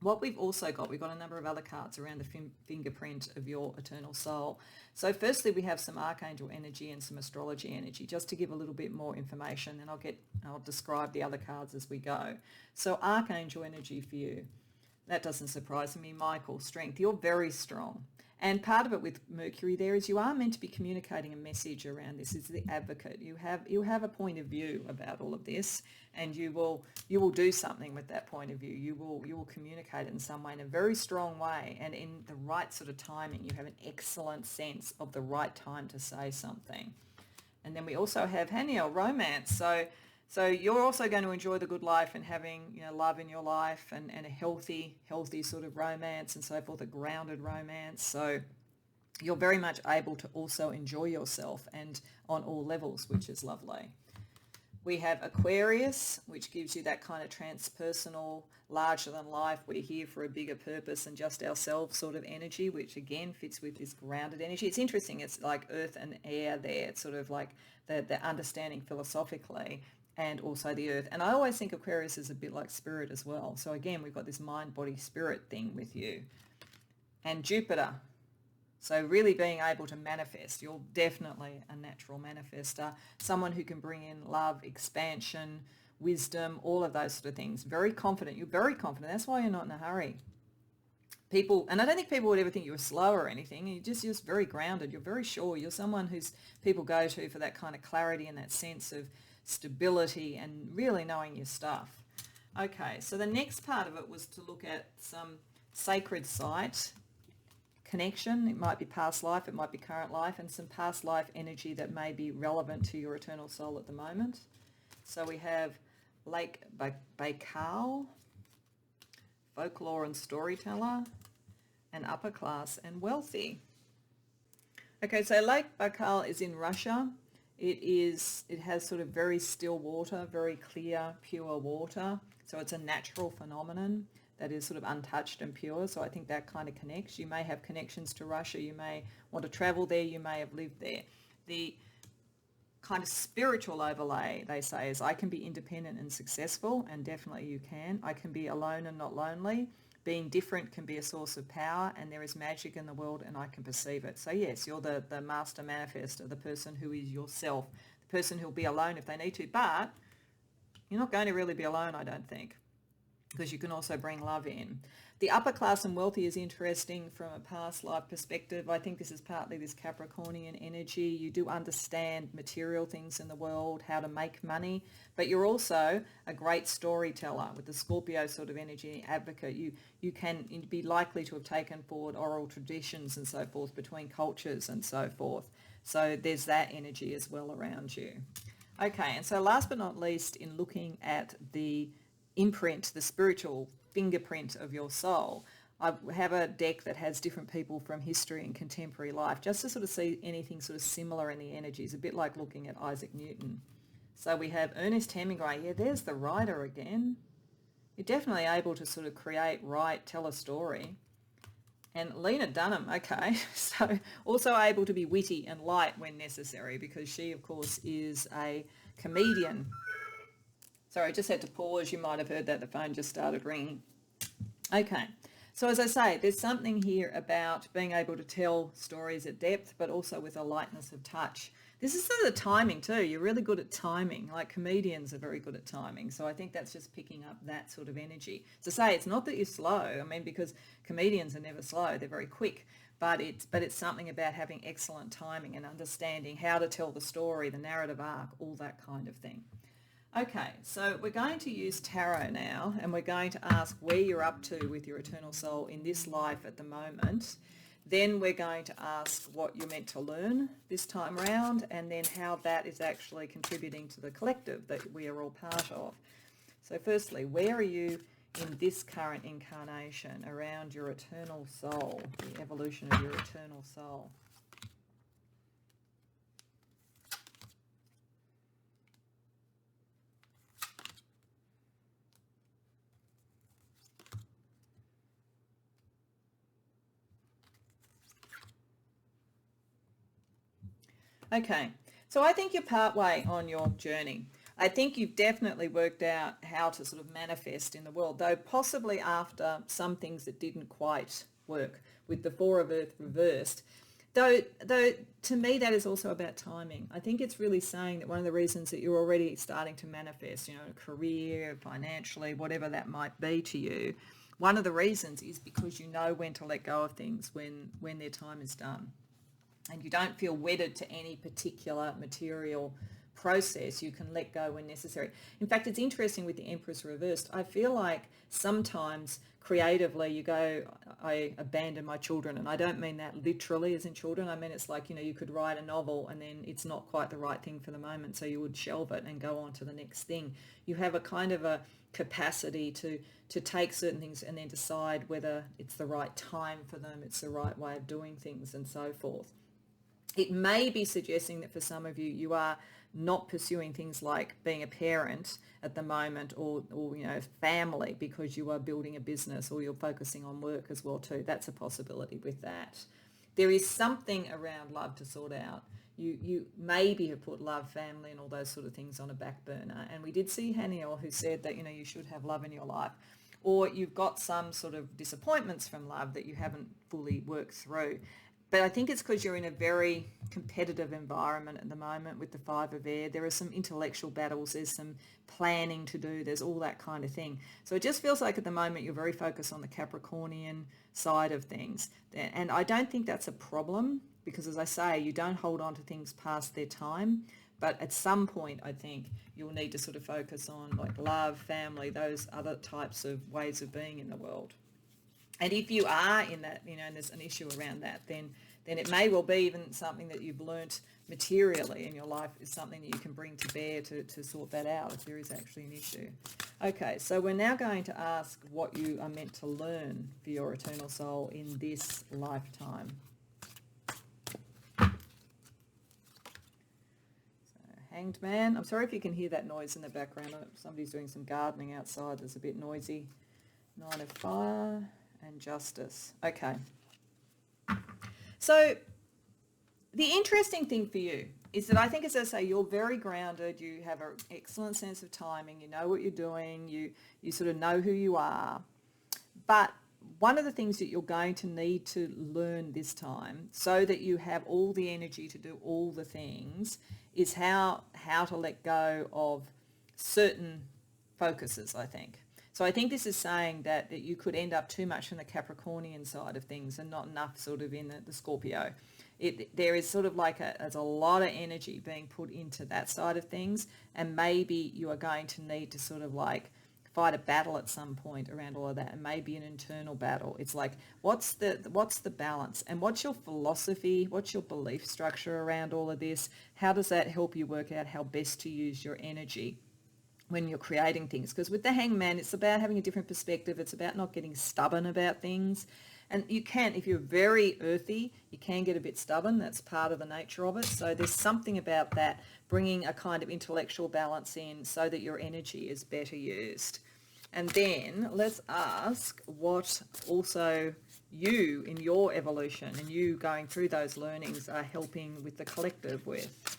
What we've also got, we've got a number of other cards around the fingerprint of your eternal soul. So firstly, we have some archangel energy and some astrology energy, just to give a little bit more information, and I'll describe the other cards as we go. So archangel energy for you, that doesn't surprise me. Michael, strength, you're very strong. And part of it with Mercury there is you are meant to be communicating a message around this. It's the advocate. You have a point of view about all of this, and you will do something with that point of view. You will communicate it in some way, in a very strong way, and in the right sort of timing. You have an excellent sense of the right time to say something. And then we also have Haniel, romance. So you're also going to enjoy the good life and having love in your life and a healthy sort of romance and so forth, a grounded romance. So you're very much able to also enjoy yourself and on all levels, which is lovely. We have Aquarius, which gives you that kind of transpersonal, larger than life, we're here for a bigger purpose than just ourselves sort of energy, which again fits with this grounded energy. It's interesting, it's like earth and air there. It's sort of like the understanding philosophically, and also the earth. And I always think Aquarius is a bit like spirit as well. So again, we've got this mind, body, spirit thing with you. And Jupiter. So really being able to manifest. You're definitely a natural manifester, someone who can bring in love, expansion, wisdom, all of those sort of things. Very confident. You're very confident. That's why you're not in a hurry. People, and I don't think people would ever think you were slow or anything. You're just very grounded. You're very sure. You're someone who's people go to for that kind of clarity and that sense of stability and really knowing your stuff. Okay, so the next part of it was to look at some sacred site connection. It might be past life, it might be current life, and some past life energy that may be relevant to your eternal soul at the moment. So we have Lake Baikal, folklore and storyteller, and upper class and wealthy. Okay, so Lake Baikal is in Russia. It has sort of very still water, very clear, pure water. So it's a natural phenomenon that is sort of untouched and pure. So I think that kind of connects. You may have connections to Russia. You may want to travel there. You may have lived there. The kind of spiritual overlay, they say, is I can be independent and successful, and definitely you can. I can be alone and not lonely. Being different can be a source of power, and there is magic in the world, and I can perceive it. So yes, you're the master manifester, the person who is yourself, the person who'll be alone if they need to, but you're not going to really be alone, I don't think, because you can also bring love in. The upper class and wealthy is interesting from a past life perspective. I think this is partly this Capricornian energy. You do understand material things in the world, how to make money, but you're also a great storyteller with the Scorpio sort of energy, advocate. You can be likely to have taken forward oral traditions and so forth between cultures and so forth. So there's that energy as well around you. Okay, and so last but not least, in looking at the imprint, the spiritual fingerprint of your soul, I have a deck that has different people from history and contemporary life, just to sort of see anything sort of similar in the energies, a bit like looking at Isaac Newton. So we have Ernest Hemingway. Yeah, there's the writer again. You're definitely able to sort of create, write, tell a story. And Lena Dunham, okay, so also able to be witty and light when necessary, because she, of course, is a comedian. Sorry, I just had to pause. You might have heard that the phone just started ringing. Okay, so as I say, there's something here about being able to tell stories at depth, but also with a lightness of touch. This is sort of the timing too. You're really good at timing. Like comedians are very good at timing. So I think that's just picking up that sort of energy. To say it's not that you're slow. I mean, because comedians are never slow. They're very quick. But it's something about having excellent timing and understanding how to tell the story, the narrative arc, all that kind of thing. Okay, so we're going to use tarot now, and we're going to ask where you're up to with your eternal soul in this life at the moment. Then we're going to ask what you're meant to learn this time round, and then how that is actually contributing to the collective that we are all part of. So firstly, where are you in this current incarnation around your eternal soul, the evolution of your eternal soul? Okay, so I think you're partway on your journey. I think you've definitely worked out how to sort of manifest in the world, though possibly after some things that didn't quite work with the Four of Earth reversed. Though to me that is also about timing. I think it's really saying that one of the reasons that you're already starting to manifest, you know, a career, financially, whatever that might be to you, one of the reasons is because you know when to let go of things when their time is done. And you don't feel wedded to any particular material process. You can let go when necessary. In fact, it's interesting with the Empress reversed. I feel like sometimes creatively you go, I abandon my children. And I don't mean that literally as in children. I mean it's like, you know, you could write a novel and then it's not quite the right thing for the moment, so you would shelve it and go on to the next thing. You have a kind of a capacity to take certain things and then decide whether it's the right time for them, it's the right way of doing things, and so forth. It may be suggesting that for some of you, you are not pursuing things like being a parent at the moment, or you know, family, because you are building a business, or you're focusing on work as well too. That's a possibility with that. There is something around love to sort out. You maybe have put love, family, and all those sort of things on a back burner. And we did see Haniel, who said that, you know, you should have love in your life. Or you've got some sort of disappointments from love that you haven't fully worked through. But I think it's because you're in a very competitive environment at the moment with the Five of Air. There are some intellectual battles. There's some planning to do. There's all that kind of thing. So it just feels like at the moment you're very focused on the Capricornian side of things. And I don't think that's a problem because, as I say, you don't hold on to things past their time. But at some point, I think you'll need to sort of focus on like love, family, those other types of ways of being in the world. And if you are in that, you know, and there's an issue around that, then it may well be even something that you've learnt materially in your life is something that you can bring to bear to sort that out if there is actually an issue. Okay, so we're now going to ask what you are meant to learn for your eternal soul in this lifetime. So, Hanged Man. I'm sorry if you can hear that noise in the background. Somebody's doing some gardening outside. There's a bit noisy. Nine of Fire and Justice. Okay. So the interesting thing for you is that I think, as I say, you're very grounded. You have an excellent sense of timing. You know what you're doing. You sort of know who you are. But one of the things that you're going to need to learn this time, so that you have all the energy to do all the things, is how to let go of certain focuses, I think. So I think this is saying that you could end up too much in the Capricornian side of things and not enough sort of in the Scorpio. There is sort of like there's a lot of energy being put into that side of things, and maybe you are going to need to sort of like fight a battle at some point around all of that, and maybe an internal battle. It's like, what's the balance, and what's your philosophy, what's your belief structure around all of this? How does that help you work out how best to use your energy when you're creating things? Because with the Hangman, it's about having a different perspective. It's about not getting stubborn about things. And you can, if you're very earthy, you can get a bit stubborn. That's part of the nature of it. So there's something about that, bringing a kind of intellectual balance in so that your energy is better used. And then let's ask what also you in your evolution and you going through those learnings are helping with the collective with.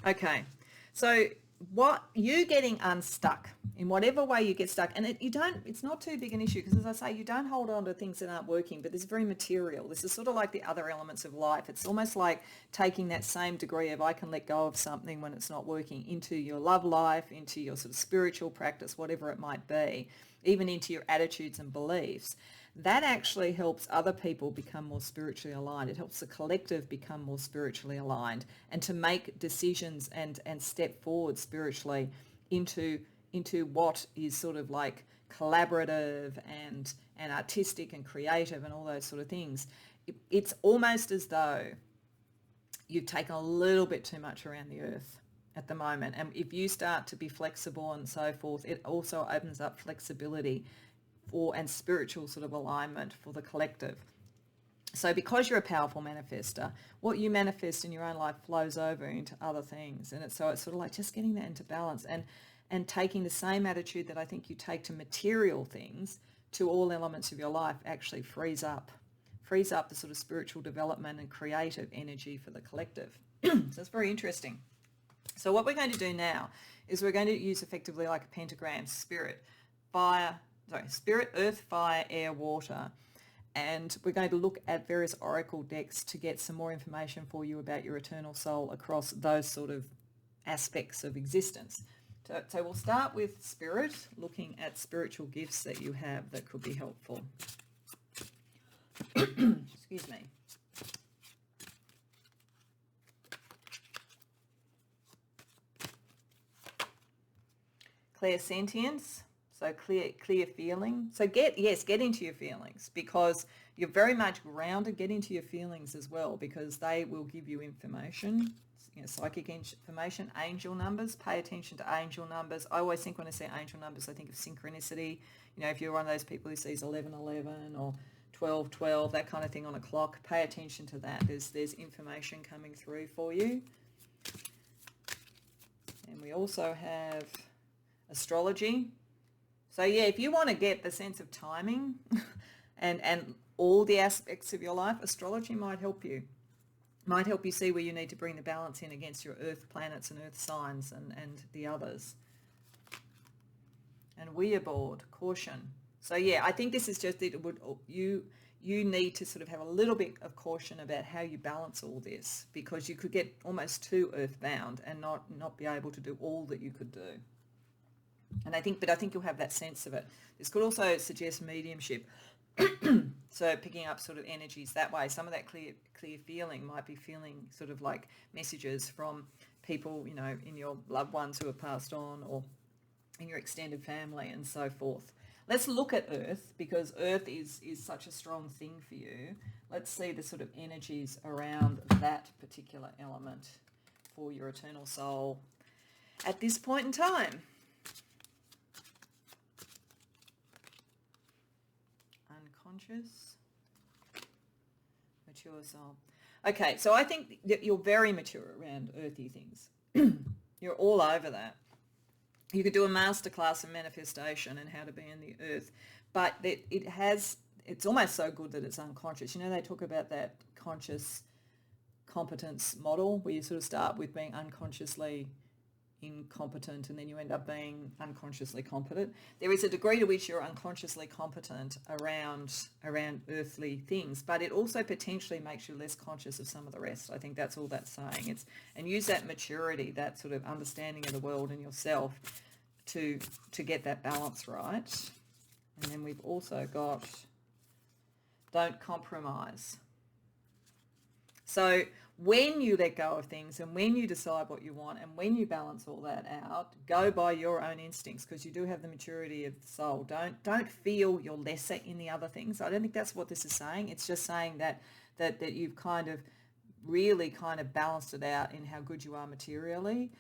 Okay, so what you getting unstuck in whatever way you get stuck, and it's not too big an issue because, as I say, you don't hold on to things that aren't working, but this is very material. This is sort of like the other elements of life. It's almost like taking that same degree of I can let go of something when it's not working into your love life, into your sort of spiritual practice, whatever it might be, even into your attitudes and beliefs. That actually helps other people become more spiritually aligned. It helps the collective become more spiritually aligned and to make decisions and step forward spiritually into what is sort of like collaborative and artistic and creative and all those sort of things. It's almost as though you've taken a little bit too much around the earth at the moment. And if you start to be flexible and so forth, it also opens up flexibility and spiritual sort of alignment for the collective. So because you're a powerful manifester, what you manifest in your own life flows over into other things. And it's sort of like just getting that into balance and taking the same attitude that I think you take to material things to all elements of your life actually frees up the sort of spiritual development and creative energy for the collective. So it's very interesting. So what we're going to do now is we're going to use effectively like a pentagram: spirit, earth, fire, air, water. And we're going to look at various oracle decks to get some more information for you about your eternal soul across those sort of aspects of existence. So we'll start with spirit, looking at spiritual gifts that you have that could be helpful. Excuse me. Clairsentience. So clear feeling. So get into your feelings, because you're very much grounded. Get into your feelings as well, because they will give you information, psychic information. Angel numbers. Pay attention to angel numbers. I always think when I say angel numbers, I think of synchronicity. If you're one of those people who sees 11:11 or 12:12, that kind of thing on a clock, pay attention to that. There's information coming through for you. And we also have astrology. So yeah, if you want to get the sense of timing and all the aspects of your life, astrology might help you. Might help you see where you need to bring the balance in against your earth planets and earth signs and the others. And we aboard, caution. So yeah, I think this is just you need to sort of have a little bit of caution about how you balance all this, because you could get almost too earthbound and not be able to do all that you could do. And I think you'll have that sense of it. This could also suggest mediumship. So picking up sort of energies that way. Some of that clear feeling might be feeling sort of like messages from people, in your loved ones who have passed on, or in your extended family and so forth. Let's look at Earth, because Earth is such a strong thing for you. Let's see the sort of energies around that particular element for your eternal soul at this point in time. Unconscious, mature soul. Okay, so I think that you're very mature around earthy things. You're all over that. You could do a masterclass in manifestation and how to be in the earth, but it's almost so good that it's unconscious. They talk about that conscious competence model, where you sort of start with being unconsciously incompetent and then you end up being unconsciously competent. There is a degree to which you're unconsciously competent around earthly things, but it also potentially makes you less conscious of some of the rest. I think that's all that's saying. And use that maturity, that sort of understanding of the world and yourself to get that balance right. And then we've also got don't compromise. So when you let go of things and when you decide what you want and when you balance all that out, go by your own instincts, because you do have the maturity of the soul. Don't feel you're lesser in the other things. I don't think that's what this is saying. It's just saying that you've kind of really kind of balanced it out in how good you are materially,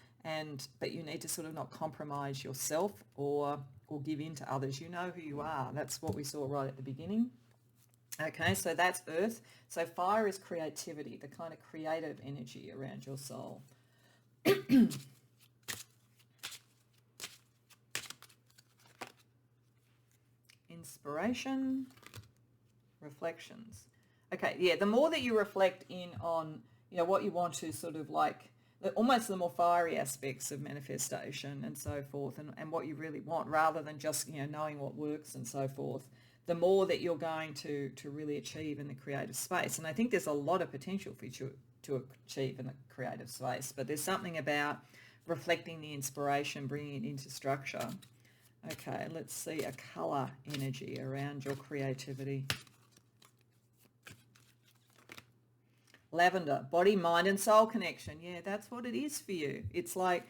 but you need to sort of not compromise yourself or give in to others. You know who you are. That's what we saw right at the beginning. Okay, so that's earth. So fire is creativity, the kind of creative energy around your soul. Inspiration, reflections. Okay, yeah, the more that you reflect in on, what you want to sort of like, almost the more fiery aspects of manifestation and so forth, and what you really want, rather than just, knowing what works and so forth, the more that you're going to really achieve in the creative space. And I think there's a lot of potential for you to achieve in the creative space, but there's something about reflecting the inspiration, bringing it into structure. Okay, let's see a colour energy around your creativity. Lavender, body, mind and soul connection. Yeah, that's what it is for you. It's like,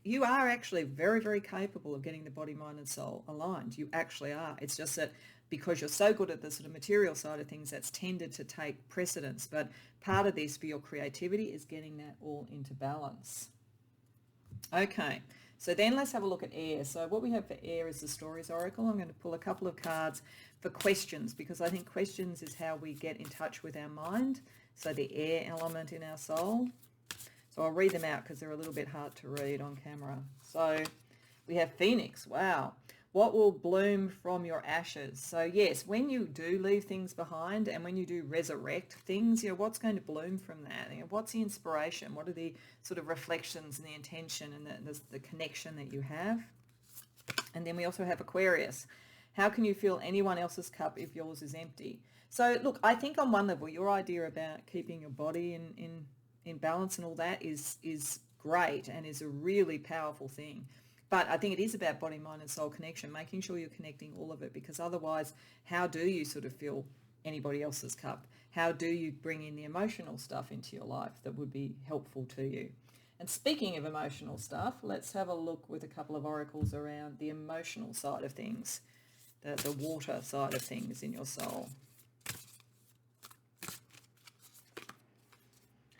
you are actually very, very capable of getting the body, mind and soul aligned. You actually are. It's just that because you're so good at the sort of material side of things, that's tended to take precedence. But part of this for your creativity is getting that all into balance. Okay, so then let's have a look at air. So what we have for air is the Stories Oracle. I'm going to pull a couple of cards for questions, because I think questions is how we get in touch with our mind. So the air element in our soul. So I'll read them out because they're a little bit hard to read on camera. So we have Phoenix. Wow. What will bloom from your ashes? So yes, when you do leave things behind and when you do resurrect things, what's going to bloom from that? What's the inspiration? What are the sort of reflections and the intention and the connection that you have? And then we also have Aquarius. How can you fill anyone else's cup if yours is empty? So look, I think on one level, your idea about keeping your body in balance and all that is great and is a really powerful thing. But I think it is about body, mind and soul connection, making sure you're connecting all of it, because otherwise, how do you sort of fill anybody else's cup? How do you bring in the emotional stuff into your life that would be helpful to you? And speaking of emotional stuff, let's have a look with a couple of oracles around the emotional side of things, the water side of things in your soul.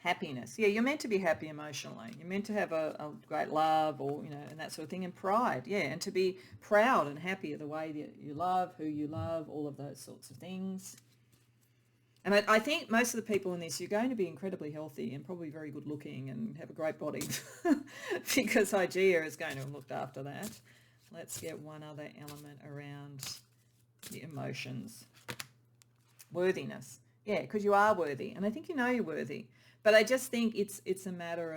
Happiness. Yeah, you're meant to be happy emotionally. You're meant to have a great love or, and that sort of thing. And pride, yeah, and to be proud and happy of the way that you love, who you love, all of those sorts of things. And I think most of the people in this, you're going to be incredibly healthy and probably very good looking and have a great body because Hygieia is going to have looked after that. Let's get one other element around the emotions. Worthiness. Yeah, because you are worthy. And I think you're worthy. But I just think it's a matter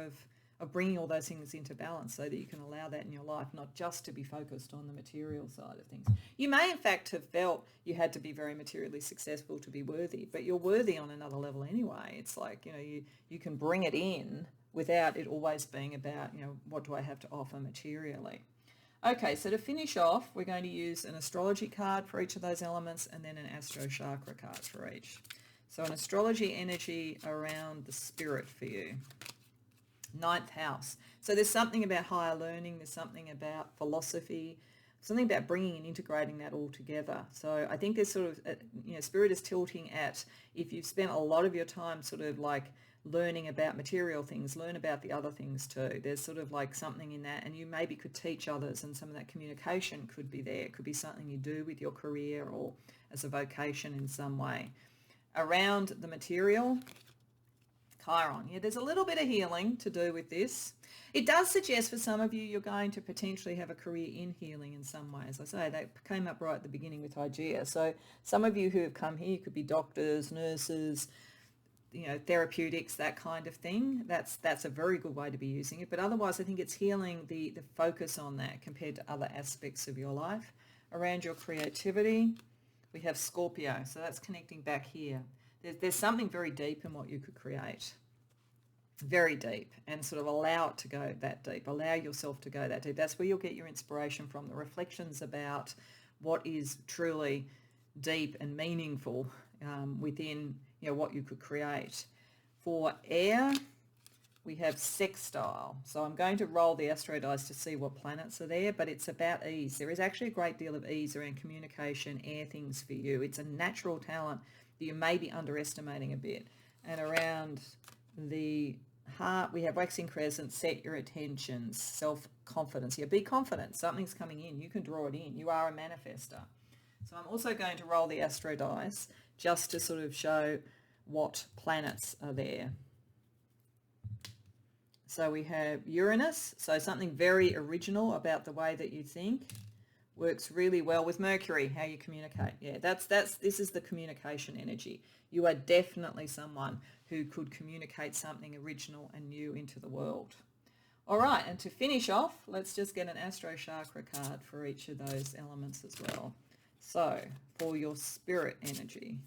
of bringing all those things into balance so that you can allow that in your life, not just to be focused on the material side of things. You may, in fact, have felt you had to be very materially successful to be worthy, but you're worthy on another level anyway. It's like, you can bring it in without it always being about, what do I have to offer materially. Okay, so to finish off, we're going to use an astrology card for each of those elements and then an astro chakra card for each. So an astrology energy around the spirit for you. 9th house. So there's something about higher learning. There's something about philosophy, something about bringing and integrating that all together. So I think there's sort of, spirit is tilting at, if you've spent a lot of your time sort of like learning about material things, learn about the other things too. There's sort of like something in that, and you maybe could teach others, and some of that communication could be there. It could be something you do with your career or as a vocation in some way. Around the material, Chiron. Yeah, there's a little bit of healing to do with this. It does suggest for some of you, you're going to potentially have a career in healing in some way. As I say, that came up right at the beginning with Hygieia. So some of you who have come here could be doctors, nurses, therapeutics, that kind of thing. That's a very good way to be using it. But otherwise, I think it's healing the focus on that compared to other aspects of your life. Around your creativity, we have Scorpio, so that's connecting back here. There's something very deep in what you could create, very deep, and sort of allow it to go that deep. Allow yourself to go that deep. That's where you'll get your inspiration from, the reflections about what is truly deep and meaningful within what you could create. For air, we have sextile. So I'm going to roll the astro dice to see what planets are there, but it's about ease. There is actually a great deal of ease around communication, air things for you. It's a natural talent that you may be underestimating a bit. And around the heart, we have waxing crescent, set your attentions, self-confidence. Yeah, be confident. Something's coming in. You can draw it in. You are a manifester. So I'm also going to roll the astro dice just to sort of show what planets are there. So we have Uranus, so something very original about the way that you think. Works really well with Mercury, how you communicate. Yeah, this is the communication energy. You are definitely someone who could communicate something original and new into the world. All right, and to finish off, let's just get an Astro Chakra card for each of those elements as well. So, for your spirit energy,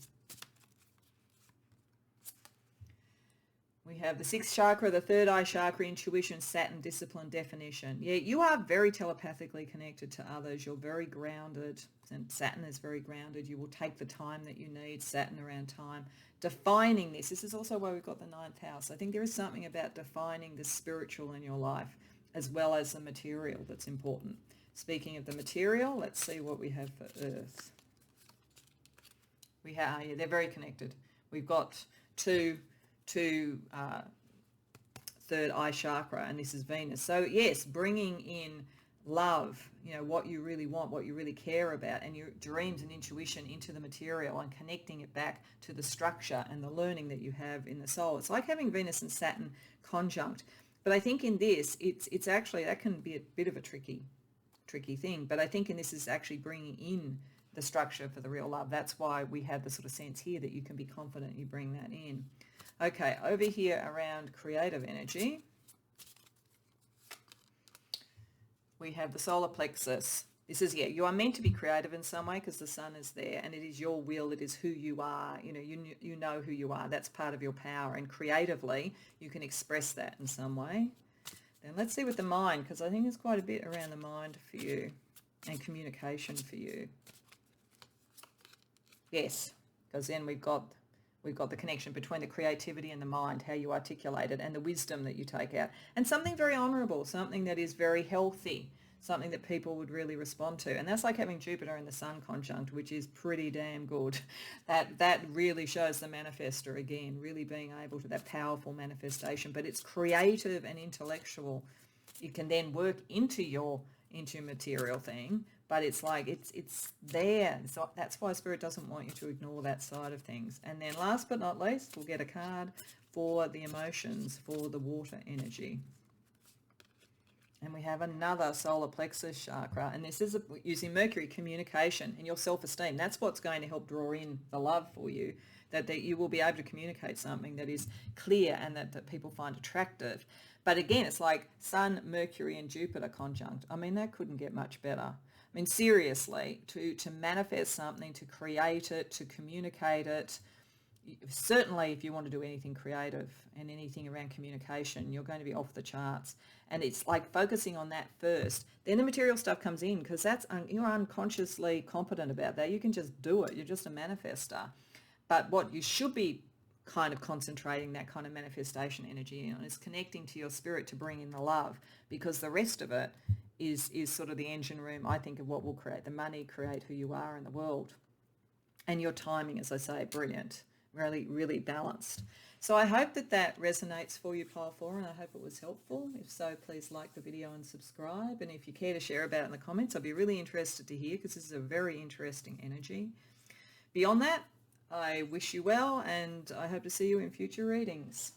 we have the 6th chakra, the 3rd eye chakra, intuition, Saturn, discipline, definition. Yeah, you are very telepathically connected to others. You're very grounded, and Saturn is very grounded. You will take the time that you need, Saturn around time. Defining this is also why we've got the 9th house. I think there is something about defining the spiritual in your life as well as the material that's important. Speaking of the material, let's see what we have for Earth. We have, yeah, they're very connected. We've got two third eye chakra, and this is Venus. So yes, bringing in love, you know, what you really want, what you really care about, and your dreams and intuition into the material and connecting it back to the structure and the learning that you have in the soul. It's like having Venus and Saturn conjunct. But I think in this, it's actually, that can be a bit of a tricky thing. But I think in this is actually bringing in the structure for the real love. That's why we have the sort of sense here that you can be confident you bring that in. Okay, over here around creative energy, we have the solar plexus. This is, yeah, you are meant to be creative in some way because the sun is there, and it is your will, it is who you are. You know, you know who you are. That's part of your power, and creatively you can express that in some way. Then let's see with the mind, because I think there's quite a bit around the mind for you and communication for you. Yes, because then we've got the connection between the creativity and the mind, how you articulate it, and the wisdom that you take out. And something very honourable, something that is very healthy, something that people would really respond to. And that's like having Jupiter and the Sun conjunct, which is pretty damn good. That really shows the manifestor again, really being able to, that powerful manifestation. But it's creative and intellectual. You can then work into material thing, but it's like it's there. So that's why Spirit doesn't want you to ignore that side of things. And then last but not least, we'll get a card for the emotions, for the water energy. And we have another solar plexus chakra, and this is using Mercury, communication and your self-esteem. That's what's going to help draw in the love for you, that you will be able to communicate something that is clear and that people find attractive. But again, it's like Sun, Mercury and Jupiter conjunct. I mean, that couldn't get much better. I mean, seriously, to manifest something, to create it, to communicate it, certainly if you want to do anything creative and anything around communication, you're going to be off the charts. And it's like focusing on that first. Then the material stuff comes in because you're unconsciously competent about that. You can just do it. You're just a manifester. But what you should be kind of concentrating that kind of manifestation energy on is connecting to your spirit to bring in the love, because the rest of it is sort of the engine room, I think, of what will create the money, create who you are in the world. And your timing, as I say, brilliant, really, really balanced. So I hope that resonates for you, Pile 4, and I hope it was helpful. If so, please like the video and subscribe. And if you care to share about it in the comments, I'd be really interested to hear, because this is a very interesting energy. Beyond that, I wish you well, and I hope to see you in future readings.